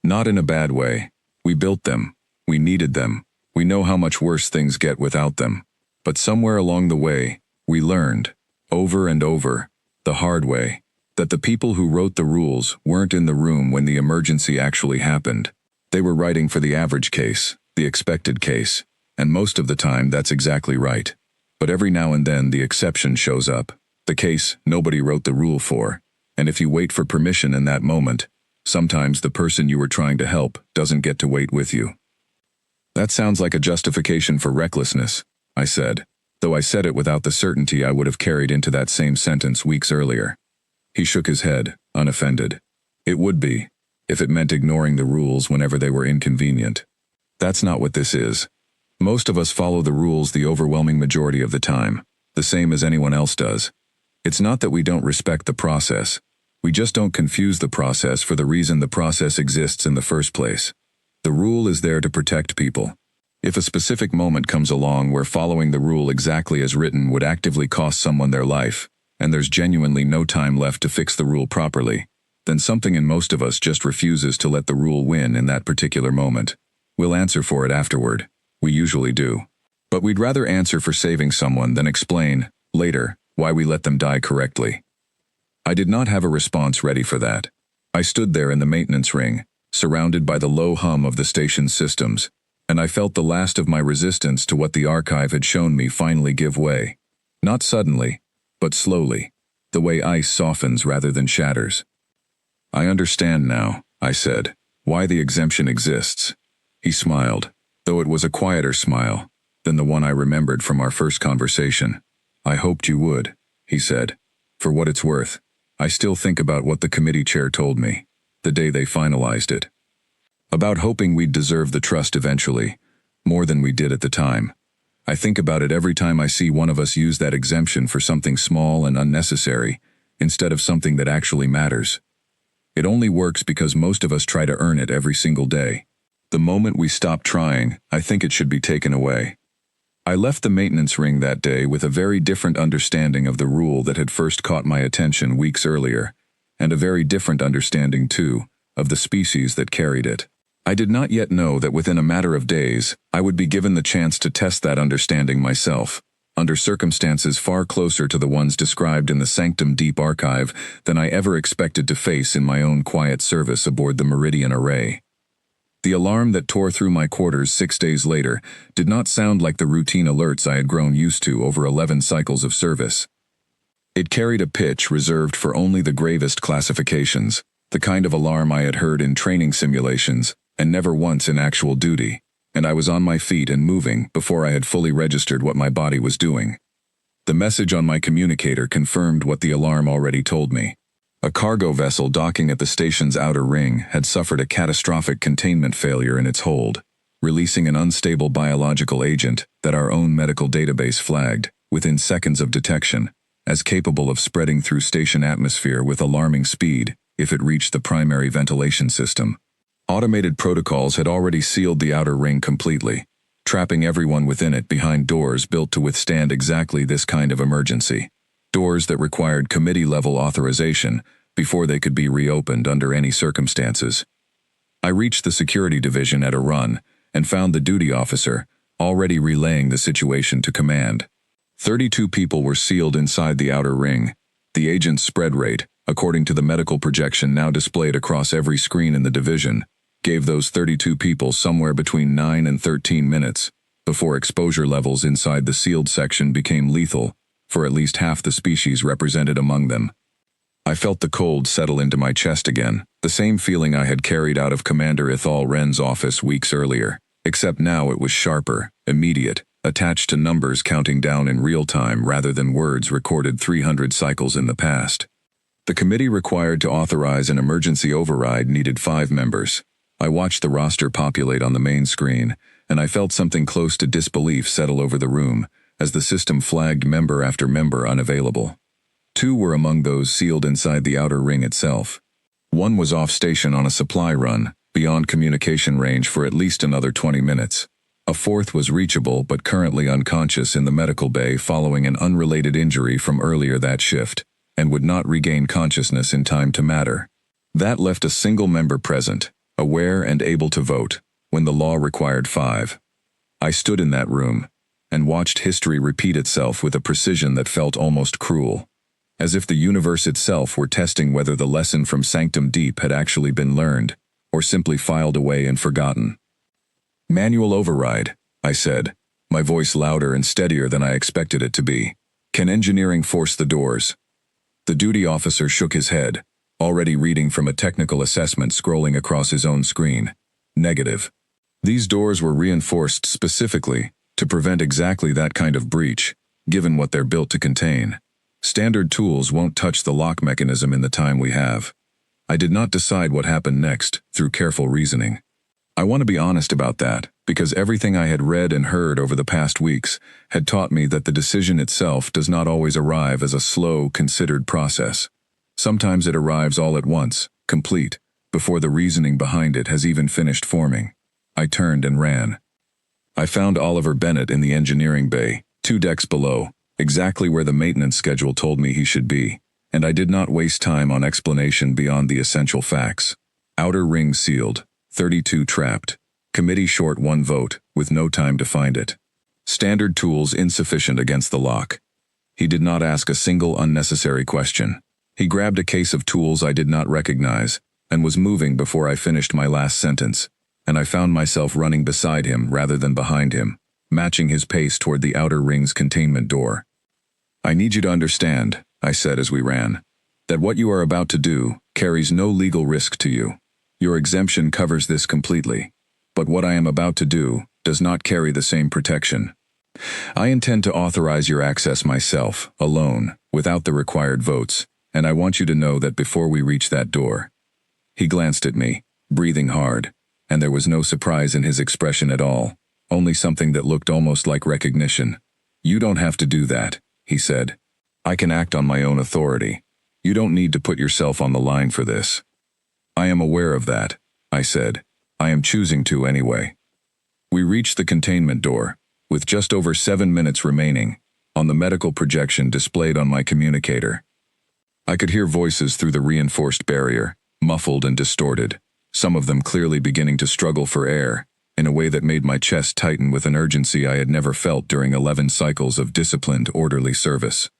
Not in a bad way. We built them. We needed them. We know how much worse things get without them. But somewhere along the way, we learned, over and over, the hard way, that the people who wrote the rules weren't in the room when the emergency actually happened. They were writing for the average case, the expected case, and most of the time that's exactly right. But every now and then the exception shows up, the case nobody wrote the rule for, and if you wait for permission in that moment, sometimes the person you were trying to help doesn't get to wait with you. That sounds like a justification for recklessness, I said, though I said it without the certainty I would have carried into that same sentence weeks earlier. He shook his head, unoffended. It would be, if it meant ignoring the rules whenever they were inconvenient. That's not what this is. Most of us follow the rules the overwhelming majority of the time, the same as anyone else does. It's not that we don't respect the process. We just don't confuse the process for the reason the process exists in the first place. The rule is there to protect people. If a specific moment comes along where following the rule exactly as written would actively cost someone their life, and there's genuinely no time left to fix the rule properly, then something in most of us just refuses to let the rule win in that particular moment. We'll answer for it afterward. We usually do. But we'd rather answer for saving someone than explain, later, why we let them die correctly. I did not have a response ready for that. I stood there in the maintenance ring, surrounded by the low hum of the station's systems, and I felt the last of my resistance to what the archive had shown me finally give way. Not suddenly, but slowly, the way ice softens rather than shatters. I understand now, I said, why the exemption exists. He smiled, though it was a quieter smile than the one I remembered from our first conversation. I hoped you would, he said. For what it's worth, I still think about what the committee chair told me, the day they finalized it. About hoping we'd deserve the trust eventually, more than we did at the time. I think about it every time I see one of us use that exemption for something small and unnecessary, instead of something that actually matters. It only works because most of us try to earn it every single day. The moment we stop trying, I think it should be taken away. I left the maintenance ring that day with a very different understanding of the rule that had first caught my attention weeks earlier, and a very different understanding, too, of the species that carried it. I did not yet know that within a matter of days, I would be given the chance to test that understanding myself, under circumstances far closer to the ones described in the Sanctum Deep archive than I ever expected to face in my own quiet service aboard the Meridian Array. The alarm that tore through my quarters 6 days later did not sound like the routine alerts I had grown used to over 11 cycles of service. It carried a pitch reserved for only the gravest classifications, the kind of alarm I had heard in training simulations, and never once in actual duty, and I was on my feet and moving before I had fully registered what my body was doing. The message on my communicator confirmed what the alarm already told me. A cargo vessel docking at the station's outer ring had suffered a catastrophic containment failure in its hold. releasing an unstable biological agent that our own medical database flagged, within seconds of detection, as capable of spreading through station atmosphere with alarming speed if it reached the primary ventilation system. Automated protocols had already sealed the outer ring completely, trapping everyone within it behind doors built to withstand exactly this kind of emergency. Doors that required committee-level authorization before they could be reopened under any circumstances. I reached the security division at a run and found the duty officer already relaying the situation to command. 32 people were sealed inside the outer ring. The agent's spread rate, according to the medical projection now displayed across every screen in the division, gave those 32 people somewhere between 9 and 13 minutes before exposure levels inside the sealed section became lethal for at least half the species represented among them. I felt the cold settle into my chest again, the same feeling I had carried out of Commander Ethel Wren's office weeks earlier, except now it was sharper, immediate, attached to numbers counting down in real time rather than words recorded 300 cycles in the past. The committee required to authorize an emergency override needed 5 members. I watched the roster populate on the main screen, and I felt something close to disbelief settle over the room as the system flagged member after member unavailable. 2 were among those sealed inside the outer ring itself. 1 was off station on a supply run, beyond communication range for at least another 20 minutes. A 4th was reachable but currently unconscious in the medical bay following an unrelated injury from earlier that shift, and would not regain consciousness in time to matter. That left a single member present, aware and able to vote, when the law required 5. I stood in that room, and watched history repeat itself with a precision that felt almost cruel, as if the universe itself were testing whether the lesson from Sanctum Deep had actually been learned, or simply filed away and forgotten. "Manual override," I said, my voice louder and steadier than I expected it to be. "Can engineering force the doors?" The duty officer shook his head, already reading from a technical assessment scrolling across his own screen. "Negative. These doors were reinforced specifically to prevent exactly that kind of breach, given what they're built to contain. Standard tools won't touch the lock mechanism in the time we have." I did not decide what happened next through careful reasoning. I want to be honest about that, because everything I had read and heard over the past weeks had taught me that the decision itself does not always arrive as a slow, considered process. Sometimes it arrives all at once, complete, before the reasoning behind it has even finished forming. I turned and ran. I found Oliver Bennett in the engineering bay, 2 decks below, exactly where the maintenance schedule told me he should be, and I did not waste time on explanation beyond the essential facts. Outer ring sealed, 32 trapped. Committee short 1 vote, with no time to find it. Standard tools insufficient against the lock. He did not ask a single unnecessary question. He grabbed a case of tools I did not recognize, and was moving before I finished my last sentence, and I found myself running beside him rather than behind him, matching his pace toward the outer ring's containment door. "I need you to understand," I said as we ran, "that what you are about to do carries no legal risk to you. Your exemption covers this completely, but what I am about to do does not carry the same protection. I intend to authorize your access myself, alone, without the required votes, and I want you to know that before we reach that door." He glanced at me, breathing hard, and there was no surprise in his expression at all, only something that looked almost like recognition. "You don't have to do that," he said. "I can act on my own authority. You don't need to put yourself on the line for this." "I am aware of that," I said. "I am choosing to anyway." We reached the containment door, with just over 7 minutes remaining, on the medical projection displayed on my communicator. I could hear voices through the reinforced barrier, muffled and distorted, some of them clearly beginning to struggle for air, in a way that made my chest tighten with an urgency I had never felt during 11 cycles of disciplined, orderly service.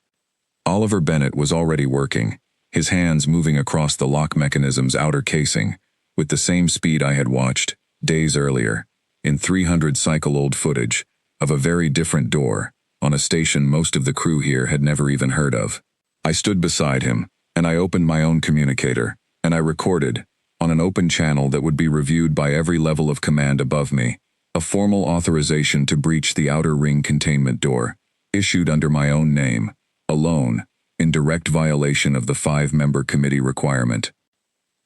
Oliver Bennett was already working, his hands moving across the lock mechanism's outer casing, with the same speed I had watched, days earlier, in 300-cycle-old footage, of a very different door, on a station most of the crew here had never even heard of. I stood beside him, and I opened my own communicator, and I recorded, on an open channel that would be reviewed by every level of command above me, a formal authorization to breach the outer ring containment door, issued under my own name, alone, in direct violation of the 5-member committee requirement.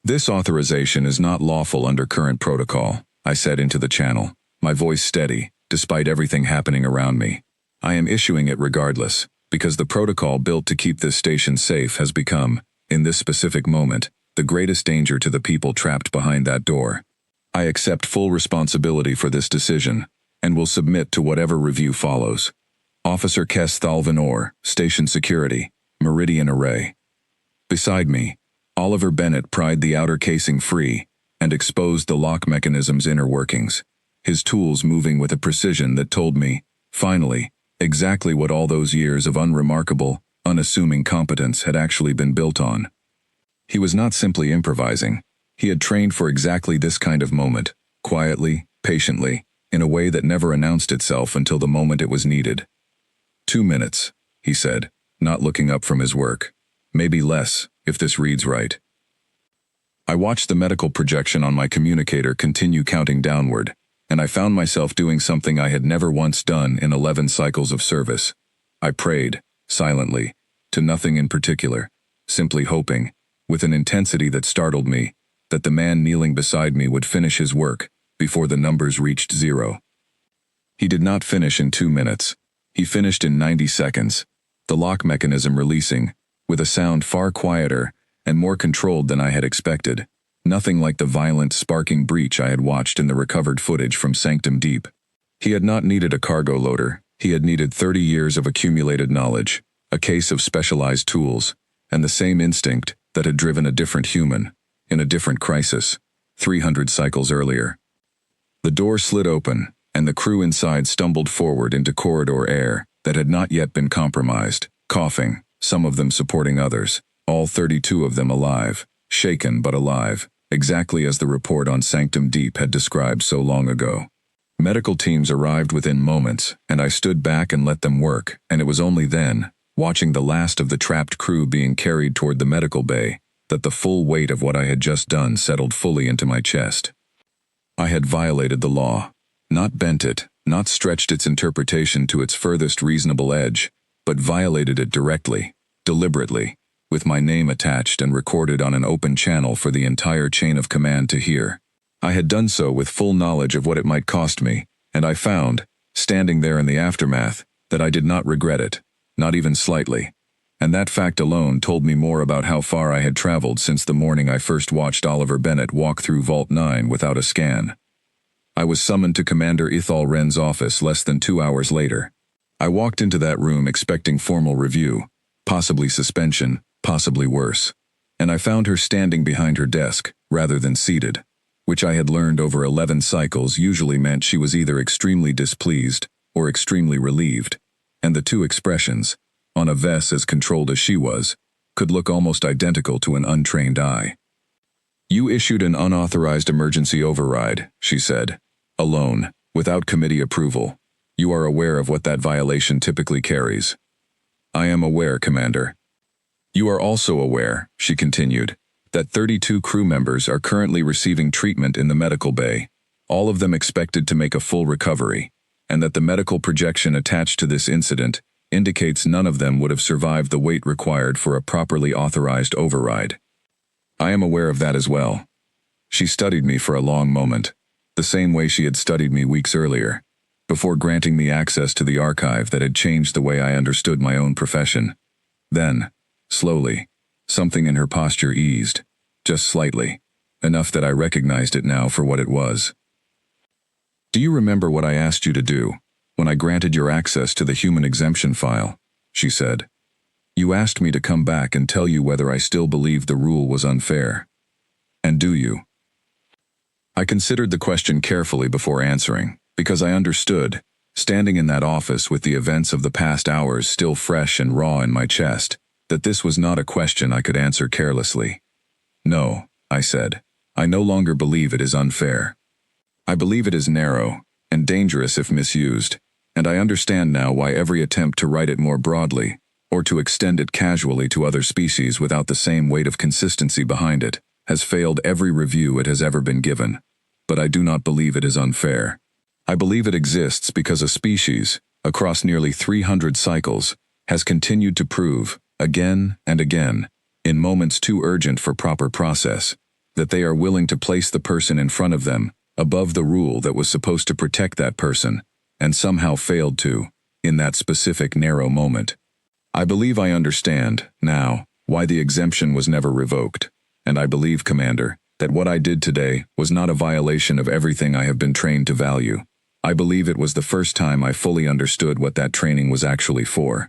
"This authorization is not lawful under current protocol," I said into the channel, my voice steady, despite everything happening around me. I am issuing it regardless, because the protocol built to keep this station safe has become, in this specific moment, the greatest danger to the people trapped behind that door. I accept full responsibility for this decision, and will submit to whatever review follows. Officer Kes Thalvanor, Station Security, Meridian Array. Beside me, Oliver Bennett pried the outer casing free and exposed the lock mechanism's inner workings, his tools moving with a precision that told me, finally, exactly what all those years of unremarkable, unassuming competence had actually been built on. He was not simply improvising. He had trained for exactly this kind of moment, quietly, patiently, in a way that never announced itself until the moment it was needed. 2 minutes, he said, not looking up from his work. Maybe less, if this reads right. I watched the medical projection on my communicator continue counting downward, and I found myself doing something I had never once done in 11 cycles of service. I prayed, silently, to nothing in particular, simply hoping, with an intensity that startled me, that the man kneeling beside me would finish his work before the numbers reached 0. He did not finish in 2 minutes. He finished in 90 seconds, the lock mechanism releasing, with a sound far quieter and more controlled than I had expected, nothing like the violent, sparking breach I had watched in the recovered footage from Sanctum Deep. He had not needed a cargo loader, he had needed 30 years of accumulated knowledge, a case of specialized tools, and the same instinct that had driven a different human, in a different crisis, 300 cycles earlier. The door slid open, and the crew inside stumbled forward into corridor air that had not yet been compromised, coughing, some of them supporting others, all 32 of them alive, shaken but alive, exactly as the report on Sanctum Deep had described so long ago. Medical teams arrived within moments, and I stood back and let them work, and it was only then, watching the last of the trapped crew being carried toward the medical bay, that the full weight of what I had just done settled fully into my chest. I had violated the law, not bent it, not stretched its interpretation to its furthest reasonable edge, but violated it directly, deliberately, with my name attached and recorded on an open channel for the entire chain of command to hear. I had done so with full knowledge of what it might cost me, and I found, standing there in the aftermath, that I did not regret it, not even slightly. And that fact alone told me more about how far I had traveled since the morning I first watched Oliver Bennett walk through Vault 9 without a scan. I was summoned to Commander Ithal Wren's office less than 2 hours later. I walked into that room expecting formal review, possibly suspension, possibly worse, and I found her standing behind her desk, rather than seated, which I had learned over 11 cycles usually meant she was either extremely displeased or extremely relieved, and the two expressions, on a Vess as controlled as she was, could look almost identical to an untrained eye. "You issued an unauthorized emergency override," she said, "alone, without committee approval. You are aware of what that violation typically carries." "I am aware, Commander." "You are also aware," she continued, "that 32 crew members are currently receiving treatment in the medical bay, all of them expected to make a full recovery, and that the medical projection attached to this incident indicates none of them would have survived the wait required for a properly authorized override." "I am aware of that as well." She studied me for a long moment, the same way she had studied me weeks earlier, before granting me access to the archive that had changed the way I understood my own profession. Then, slowly, something in her posture eased, just slightly, enough that I recognized it now for what it was. "Do you remember what I asked you to do, when I granted your access to the human exemption file?" she said. "You asked me to come back and tell you whether I still believed the rule was unfair. And do you?" I considered the question carefully before answering, because I understood, standing in that office with the events of the past hours still fresh and raw in my chest, that this was not a question I could answer carelessly. "No," I said, "I no longer believe it is unfair. I believe it is narrow, and dangerous if misused, and I understand now why every attempt to write it more broadly, or to extend it casually to other species without the same weight of consistency behind it, has failed every review it has ever been given. But I do not believe it is unfair. I believe it exists because a species, across nearly 300 cycles, has continued to prove, again and again, in moments too urgent for proper process, that they are willing to place the person in front of them above the rule that was supposed to protect that person, and somehow failed to, in that specific narrow moment. I believe I understand, now, why the exemption was never revoked, and I believe, Commander, that what I did today was not a violation of everything I have been trained to value. I believe it was the first time I fully understood what that training was actually for.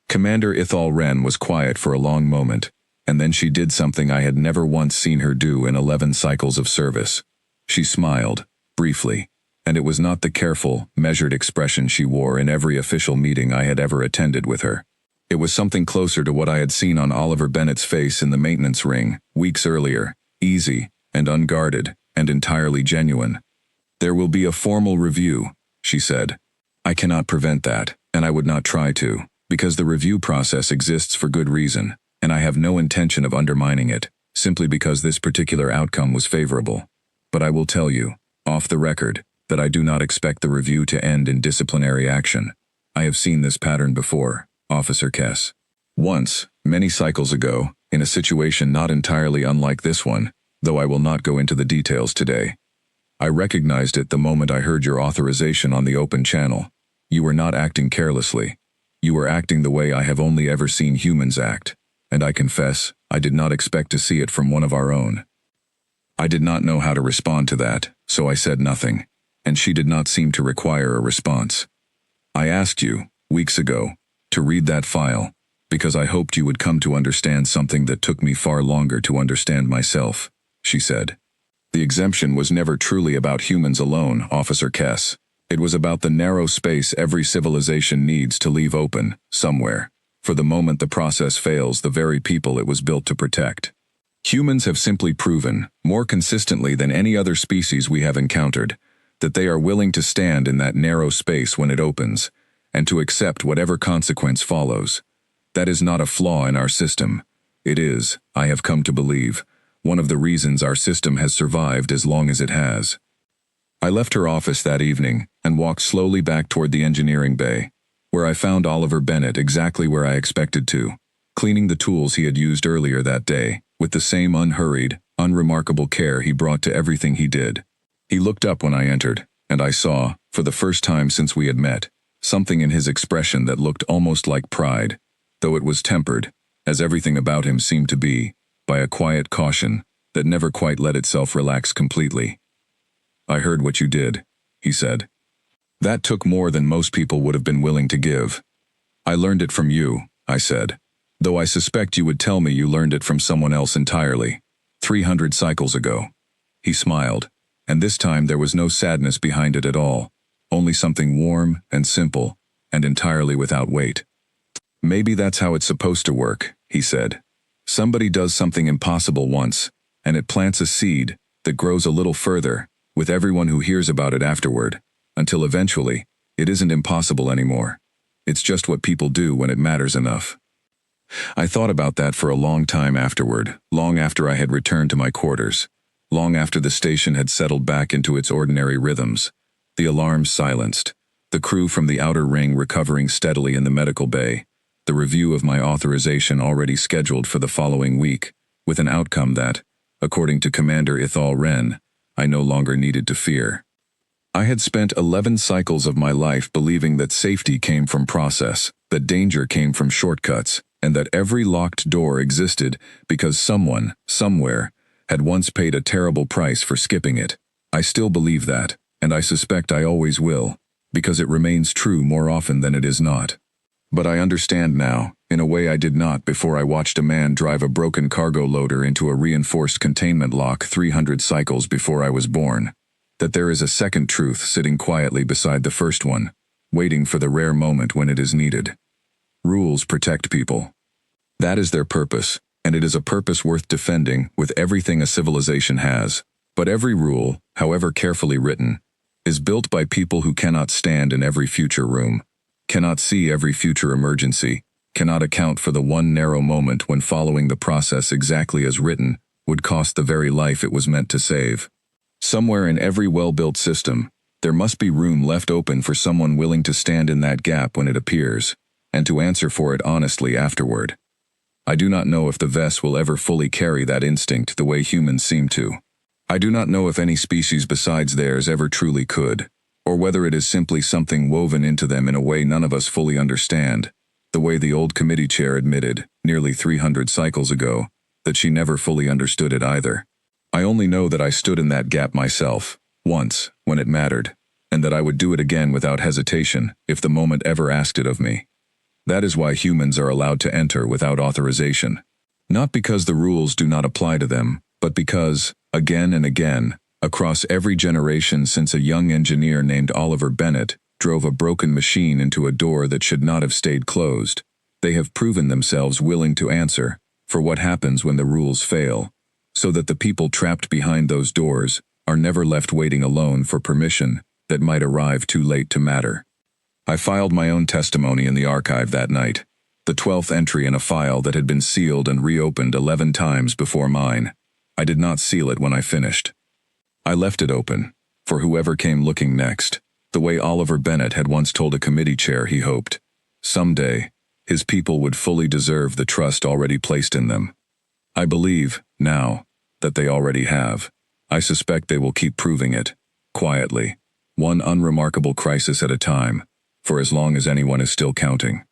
Commander Ithal Wren was quiet for a long moment, and then she did something I had never once seen her do in 11 cycles of service. She smiled, briefly, and it was not the careful, measured expression she wore in every official meeting I had ever attended with her. It was something closer to what I had seen on Oliver Bennett's face in the maintenance ring, weeks earlier, easy, and unguarded, and entirely genuine. "There will be a formal review," she said. "I cannot prevent that, and I would not try to, because the review process exists for good reason, and I have no intention of undermining it, simply because this particular outcome was favorable. But I will tell you, off the record, that I do not expect the review to end in disciplinary action. I have seen this pattern before, Officer Kess. Once, many cycles ago, in a situation not entirely unlike this one, though I will not go into the details today. I recognized it the moment I heard your authorization on the open channel. You were not acting carelessly. You were acting the way I have only ever seen humans act, and I confess, I did not expect to see it from one of our own. I did not know how to respond to that, so I said nothing, and she did not seem to require a response. I asked you, weeks ago, to read that file, because I hoped you would come to understand something that took me far longer to understand myself," she said. "The exemption was never truly about humans alone, Officer Kess. It was about the narrow space every civilization needs to leave open, somewhere, for the moment the process fails the very people it was built to protect. Humans have simply proven, more consistently than any other species we have encountered, that they are willing to stand in that narrow space when it opens, and to accept whatever consequence follows. That is not a flaw in our system. It is, I have come to believe, one of the reasons our system has survived as long as it has." I left her office that evening and walked slowly back toward the engineering bay, where I found Oliver Bennett exactly where I expected to, cleaning the tools he had used earlier that day, with the same unhurried, unremarkable care he brought to everything he did. He looked up when I entered, and I saw, for the first time since we had met, something in his expression that looked almost like pride, though it was tempered, as everything about him seemed to be, by a quiet caution that never quite let itself relax completely. "I heard what you did," he said. "That took more than most people would have been willing to give." "I learned it from you," I said, "though I suspect you would tell me you learned it from someone else entirely, 300 cycles ago." He smiled, and this time there was no sadness behind it at all, only something warm and simple, and entirely without weight. "Maybe that's how it's supposed to work," he said. "Somebody does something impossible once, and it plants a seed that grows a little further, with everyone who hears about it afterward, until eventually, it isn't impossible anymore. It's just what people do when it matters enough." I thought about that for a long time afterward, long after I had returned to my quarters, long after the station had settled back into its ordinary rhythms, the alarms silenced, the crew from the outer ring recovering steadily in the medical bay, the review of my authorization already scheduled for the following week, with an outcome that, according to Commander Ithal Wren, I no longer needed to fear. I had spent 11 cycles of my life believing that safety came from process, that danger came from shortcuts, and that every locked door existed because someone, somewhere, had once paid a terrible price for skipping it. I still believe that, and I suspect I always will, because it remains true more often than it is not. But I understand now, in a way I did not before I watched a man drive a broken cargo loader into a reinforced containment lock 300 cycles before I was born, that there is a second truth sitting quietly beside the first one, waiting for the rare moment when it is needed. Rules protect people. That is their purpose, and it is a purpose worth defending with everything a civilization has. But every rule, however carefully written, is built by people who cannot stand in every future room, cannot see every future emergency, cannot account for the one narrow moment when following the process exactly as written would cost the very life it was meant to save. Somewhere in every well-built system, there must be room left open for someone willing to stand in that gap when it appears, and to answer for it honestly afterward. I do not know if the VES will ever fully carry that instinct the way humans seem to. I do not know if any species besides theirs ever truly could, or whether it is simply something woven into them in a way none of us fully understand, the way the old committee chair admitted, nearly 300 cycles ago, that she never fully understood it either. I only know that I stood in that gap myself, once, when it mattered, and that I would do it again without hesitation if the moment ever asked it of me. That is why humans are allowed to enter without authorization. Not because the rules do not apply to them, but because, again and again, across every generation since a young engineer named Oliver Bennett drove a broken machine into a door that should not have stayed closed, they have proven themselves willing to answer for what happens when the rules fail, so that the people trapped behind those doors are never left waiting alone for permission that might arrive too late to matter. I filed my own testimony in the archive that night, the 12th entry in a file that had been sealed and reopened 11 times before mine. I did not seal it when I finished. I left it open, for whoever came looking next, the way Oliver Bennett had once told a committee chair he hoped, someday, his people would fully deserve the trust already placed in them. I believe, now, that they already have. I suspect they will keep proving it, quietly, one unremarkable crisis at a time, for as long as anyone is still counting.